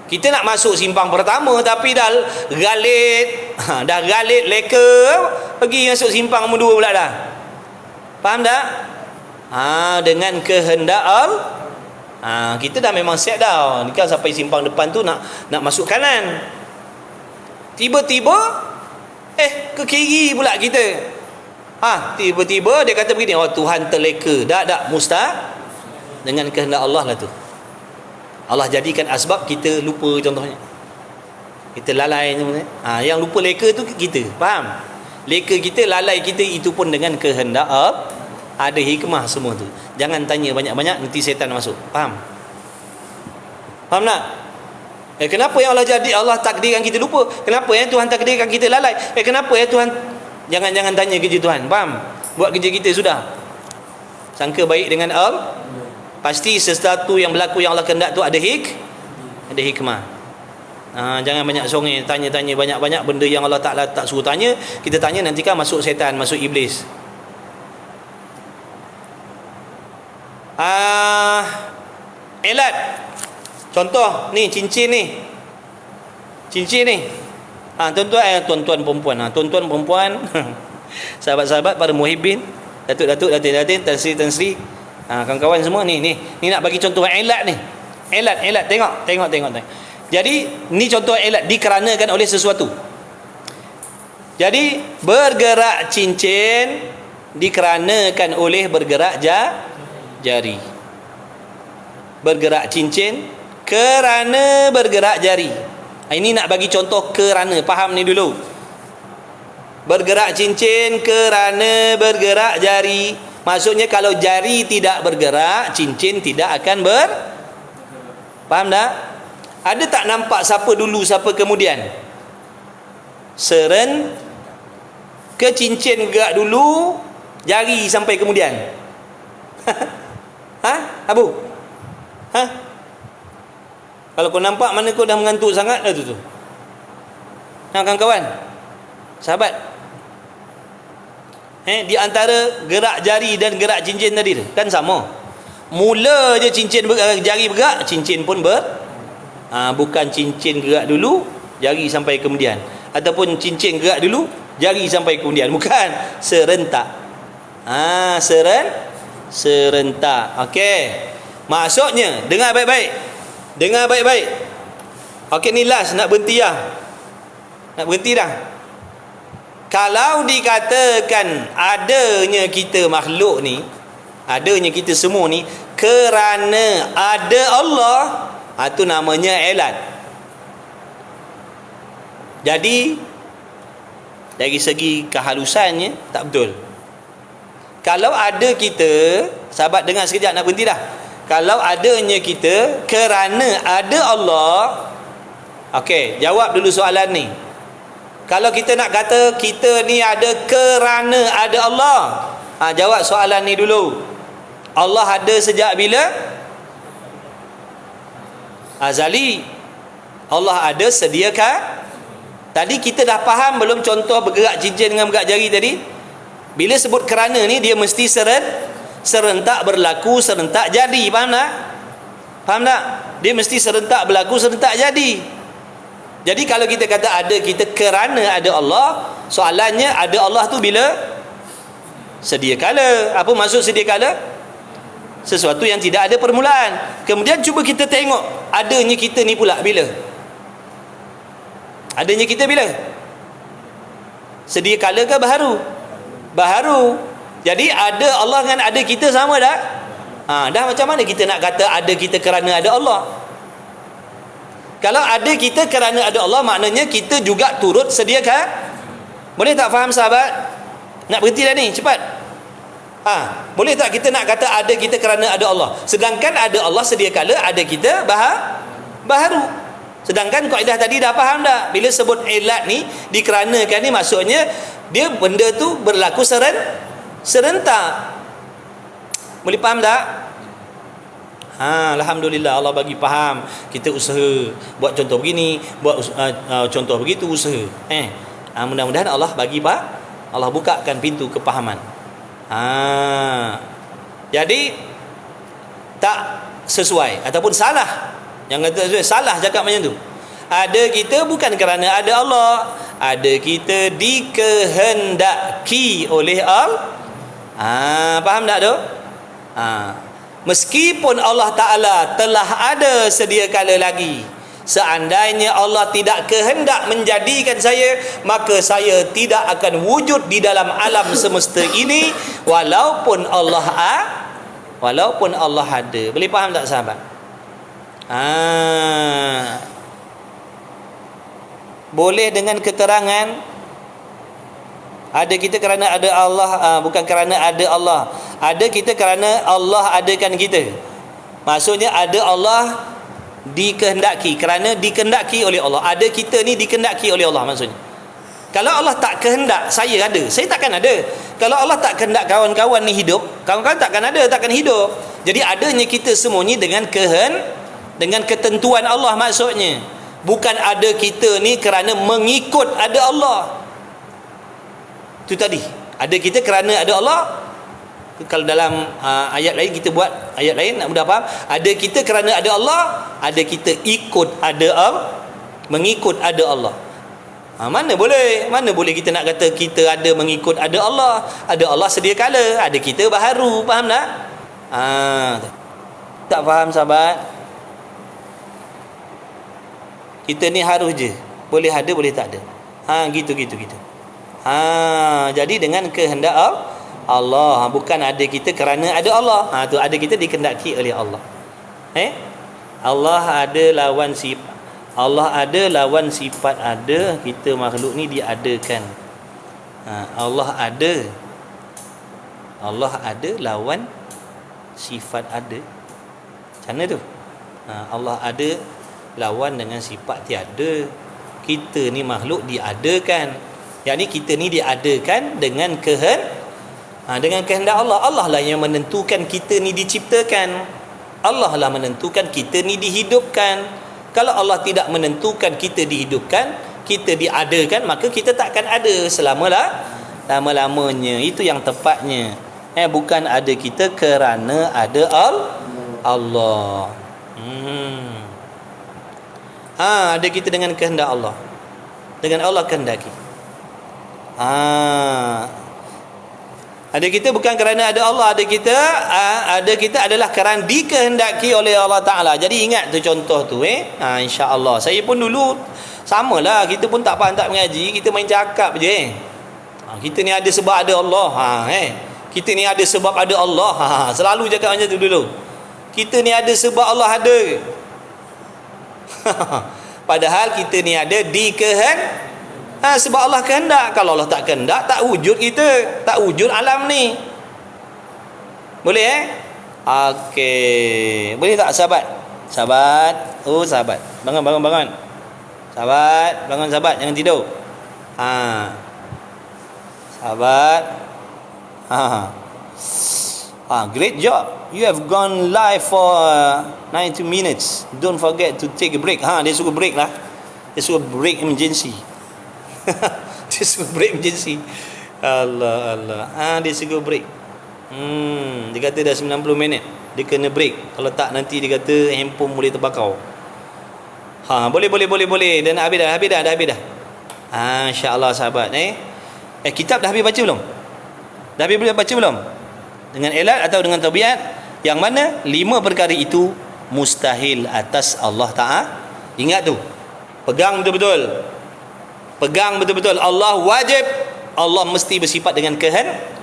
Kita nak masuk simpang pertama tapi dah galit leka, pergi masuk simpang nombor 2 pula dah. Faham tak? Dengan kehendak Allah. Kita dah memang siap dah. Ni kan sampai simpang depan tu nak masuk kanan. Tiba-tiba ke kiri pula kita. Tiba-tiba dia kata begini, Tuhan terleka. Tak, mustahil. Dengan kehendak Allah lah tu. Allah jadikan asbab kita lupa contohnya. Kita lalai. Yang lupa leka tu kita. Faham? Leka kita, lalai kita itu pun dengan kehendak Allah. Ada hikmah semua tu. Jangan tanya banyak-banyak, nanti setan masuk. Faham tak? Kenapa yang Allah takdirkan kita lupa? Kenapa Tuhan takdirkan kita lalai? Kenapa Tuhan? Jangan tanya kerja Tuhan. Faham? Buat kerja kita sudah. Sangka baik dengan Allah. Pasti sesuatu yang berlaku yang Allah kehendak tu ada hikmah. Jangan banyak songeh, tanya-tanya banyak-banyak benda yang Allah Ta'ala tak suruh tanya. Kita tanya nanti kan masuk setan, masuk iblis. Elat. Contoh ni cincin ni. Tuan-tuan perempuan. Tuan-tuan perempuan. Sahabat-sahabat, para muhibbin, datuk-datuk, datin-datin, tan-sri, kawan-kawan semua ni nak bagi contoh elat ni. Elat. Tengok. Jadi ni contoh elat, dikeranakan oleh sesuatu. Jadi bergerak cincin dikeranakan oleh bergerak jari. bergerak cincin kerana bergerak jari. Ini nak bagi contoh kerana, faham ni dulu. Bergerak cincin kerana bergerak jari. Maksudnya kalau jari tidak bergerak, cincin tidak akan faham tak? Ada tak nampak siapa dulu, siapa kemudian? Ke cincin gerak dulu, jari sampai kemudian. Abu? Kalau kau nampak, mana kau dah mengantuk sangat dah tu. Kawan-kawan, sahabat, di antara gerak jari dan gerak cincin tadi kan sama. Mula je cincin jari bergerak, cincin pun bukan cincin gerak dulu, jari sampai kemudian, ataupun cincin gerak dulu, jari sampai kemudian. Bukan, serentak. Serentak. Okey. Maksudnya, dengar baik-baik. Okey, ni last, nak berhenti dah. Kalau dikatakan adanya kita makhluk ni, adanya kita semua ni kerana ada Allah, itu namanya ilat. Jadi dari segi kehalusannya tak betul. Kalau ada kita, sahabat dengar sekejap, nak berhenti dah. Kalau adanya kita kerana ada Allah, okey, jawab dulu soalan ni. Kalau kita nak kata kita ni ada kerana ada Allah, jawab soalan ni dulu. Allah ada sejak bila? Azali. Allah ada sediakah? Tadi kita dah faham belum contoh bergerak cincin dengan bergerak jari tadi? Bila sebut kerana ni, dia mesti serentak berlaku, serentak jadi. Faham tak? Dia mesti serentak berlaku, serentak jadi. Jadi kalau kita kata ada kita kerana ada Allah, soalannya ada Allah tu bila? Sedia kala. Apa maksud sedia kala? Sesuatu yang tidak ada permulaan. Kemudian cuba kita tengok adanya kita ni pula bila? Adanya kita bila? Sedia kala ke baharu? Baharu. Jadi ada Allah dengan ada kita sama dah? Dah macam mana kita nak kata ada kita kerana ada Allah? Kalau ada kita kerana ada Allah, maknanya kita juga turut sediakan. Boleh tak faham sahabat? Nak berhenti dah ni, cepat. Boleh tak kita nak kata ada kita kerana ada Allah, sedangkan ada Allah sedia kala, ada kita baharu. Sedangkan kaedah tadi dah faham tak? Bila sebut ilat ni, dikeranakan ni, maksudnya dia benda tu berlaku serentak. Boleh faham tak? Alhamdulillah, Allah bagi faham. Kita usaha buat contoh begini, buat contoh begitu, usaha. Mudah-mudahan Allah bagi Allah bukakan pintu kepahaman. Jadi tak sesuai ataupun salah. Yang kata sesuai, salah cakap macam tu. Ada kita bukan kerana ada Allah, ada kita dikehendaki oleh Allah. Faham tak tu? Meskipun Allah Ta'ala telah ada sedia kala lagi, seandainya Allah tidak kehendak menjadikan saya, maka saya tidak akan wujud di dalam alam semesta ini, walaupun Allah ada. Boleh faham tak sahabat? Boleh dengan keterangan ada kita kerana ada Allah, bukan kerana ada Allah. Ada kita kerana Allah adakan kita. Maksudnya ada Allah dikehendaki, kerana dikehendaki oleh Allah. Ada kita ni dikehendaki oleh Allah maksudnya. Kalau Allah tak kehendak saya ada, saya takkan ada. Kalau Allah tak kehendak kawan-kawan ni hidup, kawan-kawan takkan ada, takkan hidup. Jadi adanya kita semua ni dengan ketentuan Allah maksudnya. Bukan ada kita ni kerana mengikut ada Allah. Itu tadi, ada kita kerana ada Allah. Kalau dalam ayat lain kita buat ayat lain nak mudah faham, ada kita kerana ada Allah, ada kita ikut ada Allah, mengikut ada Allah. Mana boleh kita nak kata kita ada mengikut ada Allah. Ada Allah sedia kala, ada kita baharu. Faham tak? Tak faham sahabat? Kita ni harus je, boleh ada boleh tak ada. Gitu. Jadi dengan kehendak Allah, bukan ada kita kerana ada Allah. Tu ada kita dikehendaki oleh Allah. Allah ada lawan sifat. Allah ada lawan sifat ada, kita makhluk ni diadakan. Allah ada. Allah ada lawan sifat ada. Macam mana tu? Allah ada lawan dengan sifat tiada. Kita ni makhluk diadakan. Yang ni kita ni diadakan dengan dengan kehendak Allah. Allah lah yang menentukan kita ni diciptakan. Allah lah menentukan kita ni dihidupkan. Kalau Allah tidak menentukan kita dihidupkan, kita diadakan, maka kita takkan ada lama-lamanya. Itu yang tepatnya. Bukan ada kita kerana ada Allah. Ada kita dengan kehendak Allah. Dengan Allah kehendaki. Ada kita bukan kerana ada Allah. Ada kita adalah kerana dikehendaki oleh Allah Ta'ala. Jadi ingat tu contoh tu. InsyaAllah. Saya pun dulu samalah. Kita pun tak faham, tak mengaji. Kita main cakap je. Kita ni ada sebab ada Allah. Kita ni ada sebab ada Allah. Selalu cakap macam tu dulu. Kita ni ada sebab Allah ada. Padahal kita ni ada sebab Allah kehendak. Kalau Allah tak kehendak, tak wujud kita, tak wujud alam ni. Boleh Okey. Boleh tak sahabat? Sahabat. Bangun. Sahabat, jangan tidur. Sahabat. Great job. You have gone live for 90 minutes. Don't forget to take a break. Dia suruh break lah. Dia suruh break emergency. Dia suruh break emergency. Allah. Dia suruh break. Dia kata dah 90 minit. Dia kena break. Kalau tak nanti dia kata handphone boleh terbakar. Boleh. Dan habis dah. InsyaAllah sahabat. Kitab dah habis baca belum? Dah habis baca belum? Dengan elat atau dengan tabiat? Yang mana 5 perkara itu mustahil atas Allah Ta'ala. Ingat tu. Pegang betul-betul. Allah wajib. Allah mesti bersifat dengan kehendak.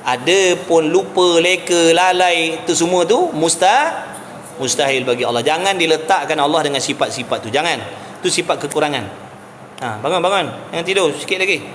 Ada pun lupa, leka, lalai, itu semua tu mustahil bagi Allah. Jangan diletakkan Allah dengan sifat-sifat tu. Jangan. Itu sifat kekurangan. Bangun. Jangan tidur sikit lagi.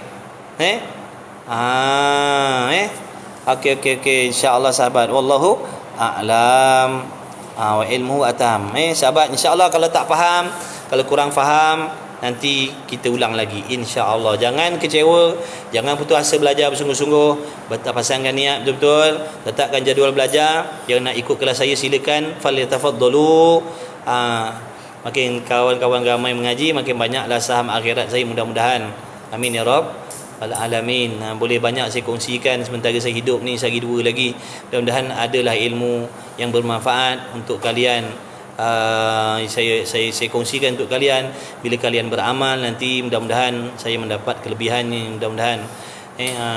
Okey. InsyaAllah sahabat. Wallahu a'lam wa ilmuhu atam. Sahabat, insyaAllah kalau tak faham, kalau kurang faham, nanti kita ulang lagi, insya-Allah. Jangan kecewa, jangan putus asa belajar bersungguh-sungguh. Pasangkan niat betul-betul, letakkan jadual belajar. Yang nak ikut kelas saya silakan, falyatafaddalu. Makin kawan-kawan ramai mengaji, makin banyaklah saham akhirat saya, mudah-mudahan. Amin ya Rabb alamin. Boleh banyak saya kongsikan sementara saya hidup ni, sehari dua lagi. Mudah-mudahan adalah ilmu yang bermanfaat untuk kalian. Saya kongsikan untuk kalian. Bila kalian beramal, nanti mudah-mudahan saya mendapat kelebihan ni. Mudah-mudahan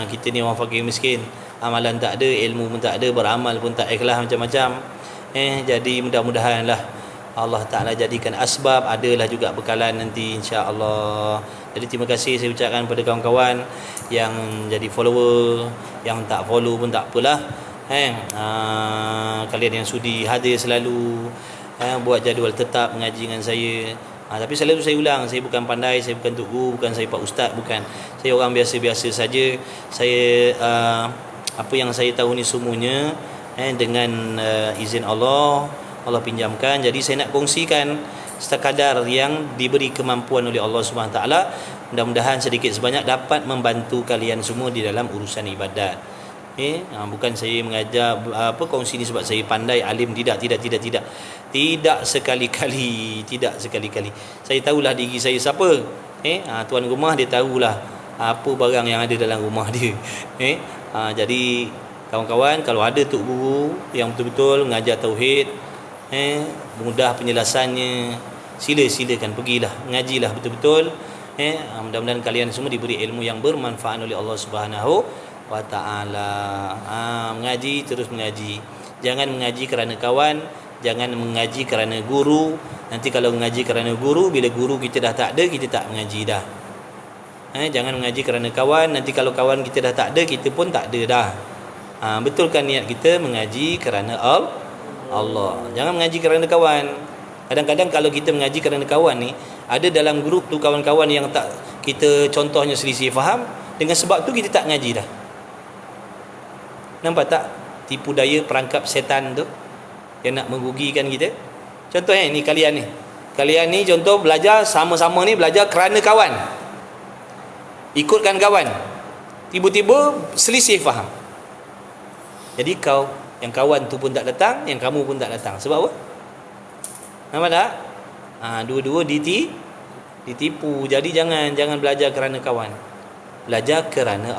kita ni orang fakir miskin, amalan tak ada, ilmu pun tak ada, beramal pun tak ikhlas, macam-macam. Jadi mudah-mudahan lah Allah Ta'ala jadikan asbab, adalah juga bekalan nanti, insya-Allah. Jadi terima kasih saya ucapkan pada kawan-kawan yang jadi follower, yang tak follow pun tak apalah. Kalian yang sudi hadir selalu, buat jadual tetap mengaji dengan saya. Tapi selalu saya ulang, saya bukan pandai, saya bukan tok guru, bukan saya pak ustaz, bukan. Saya orang biasa-biasa saja. Saya apa yang saya tahu ni semuanya dengan izin Allah pinjamkan. Jadi saya nak kongsikan sekadar yang diberi kemampuan oleh Allah Subhanahu taala. Mudah-mudahan sedikit sebanyak dapat membantu kalian semua di dalam urusan ibadat. Bukan saya mengajar kongsi ni sebab saya pandai, alim, tidak sekali-kali. Saya tahulah diri saya siapa. Tuan rumah dia tahulah apa barang yang ada dalam rumah dia. Jadi kawan-kawan, kalau ada tok guru yang betul-betul mengajar tauhid, mudah penjelasannya, silakan pergilah, mengajilah betul-betul. Mudah-mudahan kalian semua diberi ilmu yang bermanfaat oleh Allah Subhanahu wa ta'ala. Mengaji, terus mengaji. Jangan mengaji kerana kawan, jangan mengaji kerana guru. Nanti kalau mengaji kerana guru, bila guru kita dah tak ada, kita tak mengaji dah. Jangan mengaji kerana kawan, nanti kalau kawan kita dah tak ada, kita pun tak ada dah. Betulkan niat kita mengaji kerana Allah. Jangan mengaji kerana kawan. Kadang-kadang kalau kita mengaji kerana kawan ni, ada dalam grup tu kawan-kawan yang tak, kita contohnya selisih faham, dengan sebab tu kita tak ngaji dah. Nampak tak tipu daya perangkap setan tu yang nak merugikan kita? Contohnya ni kalian ni contoh belajar sama-sama ni, belajar kerana kawan, ikutkan kawan, tiba-tiba selisih faham. Jadi yang kawan tu pun tak datang, yang kamu pun tak datang. Sebab apa? Nampak tak? Dua-dua ditipu. Jadi jangan belajar kerana kawan. Belajar kerana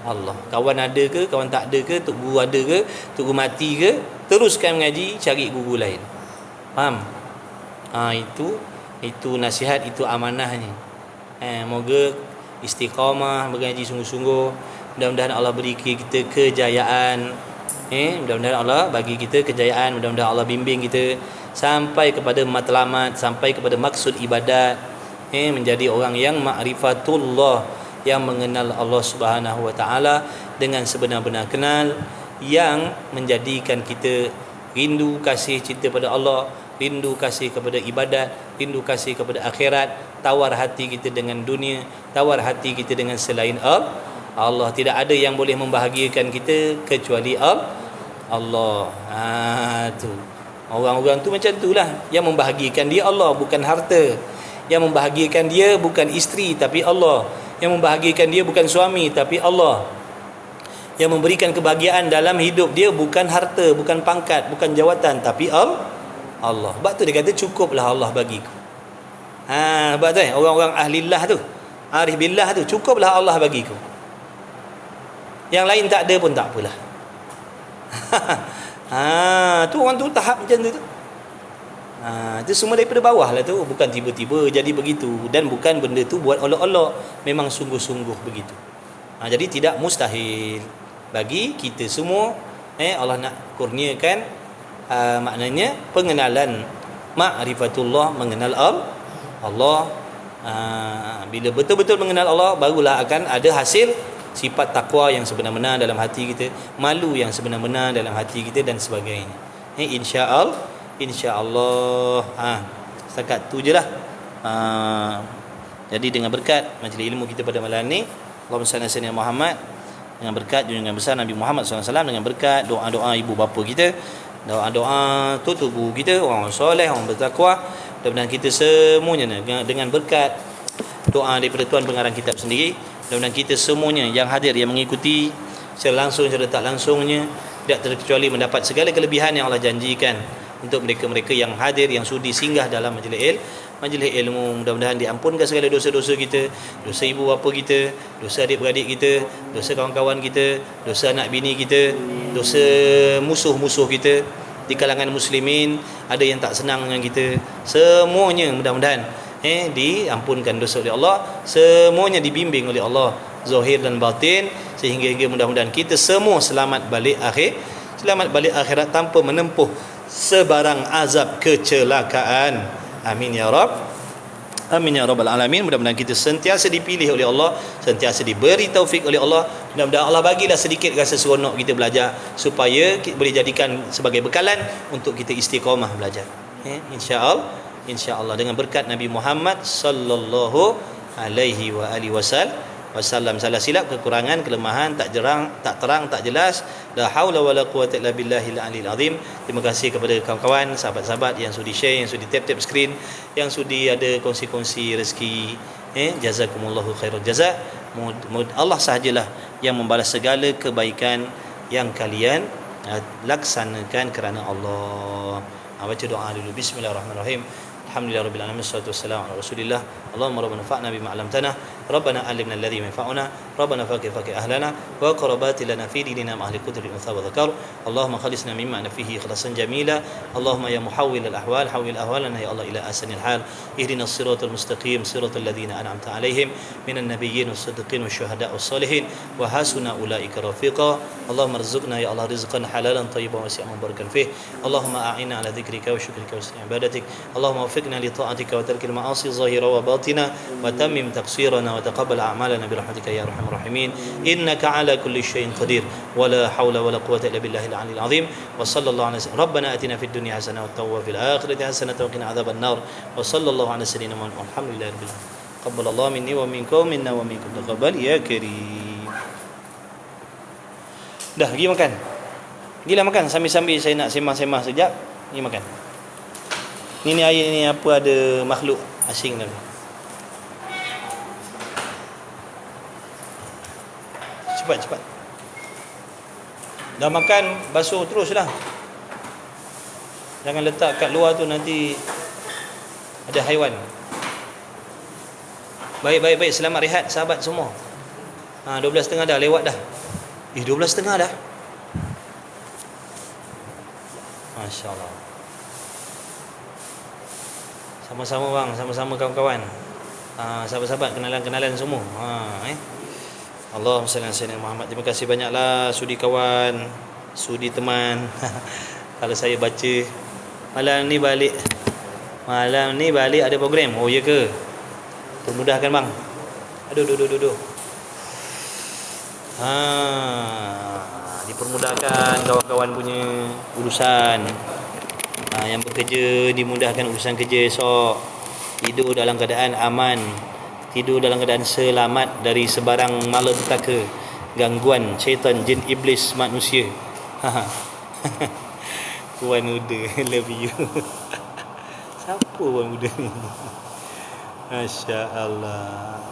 Allah. Kawan ada ke, kawan tak ada ke, tok guru ada ke, tok guru mati ke, teruskan mengaji, cari guru lain. Faham? Itu nasihat, itu amanahnya. Moga istiqamah mengaji sungguh-sungguh. Mudah-mudahan Allah beri kita kejayaan. Mudah-mudahan Allah bagi kita kejayaan. Mudah-mudahan Allah bimbing kita sampai kepada matlamat, sampai kepada maksud ibadat, menjadi orang yang ma'rifatullah, yang mengenal Allah Subhanahu wa taala dengan sebenar-benar kenal, yang menjadikan kita rindu kasih cinta pada Allah, rindu kasih kepada ibadat, rindu kasih kepada akhirat, tawar hati kita dengan dunia, tawar hati kita dengan selain Allah. Tidak ada yang boleh membahagiakan kita kecuali Allah. Tu orang-orang tu macam itulah, yang membahagiakan dia Allah, bukan harta. Yang membahagiakan dia bukan isteri, tapi Allah. Yang membahagiakan dia bukan suami, tapi Allah. Yang memberikan kebahagiaan dalam hidup dia bukan harta, bukan pangkat, bukan jawatan, tapi Allah. Sebab tu dia kata cukuplah Allah bagiku. Sebab tu orang-orang ahlillah tu, arif billah tu, cukuplah Allah bagiku. Yang lain tak ada pun tak apalah. Tu orang tu tahap macam tu. Itu semua daripada bawah lah tu, bukan tiba-tiba jadi begitu, dan bukan benda tu buat olok-olok, memang sungguh-sungguh begitu. Jadi tidak mustahil bagi kita semua. Allah nak kurniakan maknanya pengenalan ma'rifatullah, mengenal Allah. Bila betul-betul mengenal Allah, barulah akan ada hasil sifat takwa yang sebenar-benar dalam hati kita, malu yang sebenar-benar dalam hati kita, dan sebagainya. InsyaAllah. Setakat tu je lah. Jadi dengan berkat majlis ilmu kita pada malam ni, Allahumma salli ala sayyidina Muhammad, dengan berkat junjungan besar Nabi Muhammad SAW, dengan berkat doa-doa ibu bapa kita, doa-doa tok guru kita, orang soleh, orang bertakwa, mudah-mudahan kita semuanya dengan berkat doa daripada Tuan Pengarang Kitab sendiri, mudah-mudahan kita semuanya yang hadir, yang mengikuti secara langsung, secara tak langsungnya, tidak terkecuali mendapat segala kelebihan yang Allah janjikan untuk mereka-mereka yang hadir, yang sudi singgah dalam majlis ilmu. Mudah-mudahan diampunkan segala dosa-dosa kita, dosa ibu bapa kita, dosa adik-beradik kita, dosa kawan-kawan kita, dosa anak bini kita, dosa musuh-musuh kita di kalangan muslimin, ada yang tak senang dengan kita, semuanya mudah-mudahan diampunkan dosa oleh Allah, semuanya dibimbing oleh Allah zahir dan batin, sehingga mudah-mudahan kita semua selamat balik akhirat tanpa menempuh sebarang azab kecelakaan. Amin ya Rabb. Amin ya Rabbal Alamin. Mudah-mudahan kita sentiasa dipilih oleh Allah, sentiasa diberi taufik oleh Allah. Mudah-mudahan Allah bagilah sedikit rasa seronok kita belajar, supaya kita boleh jadikan sebagai bekalan untuk kita istiqamah belajar. InsyaAllah dengan berkat Nabi Muhammad sallallahu alaihi wa alihi wasallam. Salah silap, kekurangan, kelemahan, tak terang, tak jelas, la haula wala quwwata illa billahil aliyil azim. Terima kasih kepada kawan-kawan, sahabat-sahabat yang sudi share, yang sudi tap skrin, yang sudi ada kongsi-kongsi rezeki. Jazakumullahu khairul jazak. Allah sahajalah yang membalas segala kebaikan yang kalian laksanakan kerana Allah. Baca doa dulu. Bismillahirrahmanirrahim. Alhamdulillahirabbil alamin, wassalatu wassalamu ala rasulillah. Allahumma rabbana fa'na bima 'allamtana, rabbana 'allimna alladhi yanfa'una, rabbana faqih ahlana wa qarabati lana fi dinina ma ahli qudri unsa wa dhakar. Allahumma khalisna mimma nafihi ikhlasan jamila. Allahumma ya muhawwil al-ahwal hawwil ahwalana ya Allah ila ahsanil hal. Ihdinas siratal mustaqim, siratal ladzina an'amta 'alaihim minan nabiyyin was-siddiqin wasyuhada'i was-salihin wa hasuna ulaika rafiqa. Allahumma arzuqna ya Allah rizqan halalan thayyiban wasi'an mubarakan fih. Allahumma a'inna 'ala dzikrika wa syukrika wa husni ibadatik. Allahumma وفقنا لطاعتك وترك المعاصي ظاهرا وباطنا وتمم تقصيرنا وتقبل أعمالنا برحمتك يا أرحم الراحمين إنك على كل شيء قدير ولا حول ولا قوة إلا بالله العلي العظيم وصلى الله على سيدنا ربنا آتنا في الدنيا حسنة وفي الآخرة حسنة وقنا عذاب النار وصلى الله على سيدنا محمد والحمد لله رب العالمين قبل الله مني ومنكم منا ومنكم تقبل يا كريم. Dah pergi makan. Pergilah makan sambil-sambil saya nak sembang-sembang sekejap. Pergi makan. Ni air ni apa ada makhluk asing dalam. Cepat. Dah makan, basuh teruslah. Jangan letak kat luar tu nanti ada haiwan. Baik. Selamat rehat sahabat semua. 12.30 dah lewat dah. 12.30 dah. Masya-Allah. Sama-sama bang, sama-sama kawan-kawan. Sahabat-sahabat, kenalan-kenalan semua. Allahumma salli ala sayyidina Muhammad. Terima kasih banyaklah sudi kawan, sudi teman. Kalau saya baca malam ni balik ada program. Oh ya ke? Permudahkan bang. Aduh. Dipermudahkan kawan-kawan punya urusan. Yang bekerja dimudahkan urusan kerja esok. Tidur dalam keadaan aman. Tidur dalam keadaan selamat dari sebarang malapetaka, gangguan syaitan, jin, iblis, manusia. Puan muda, love you. Siapa puan muda ni? Masya Allah.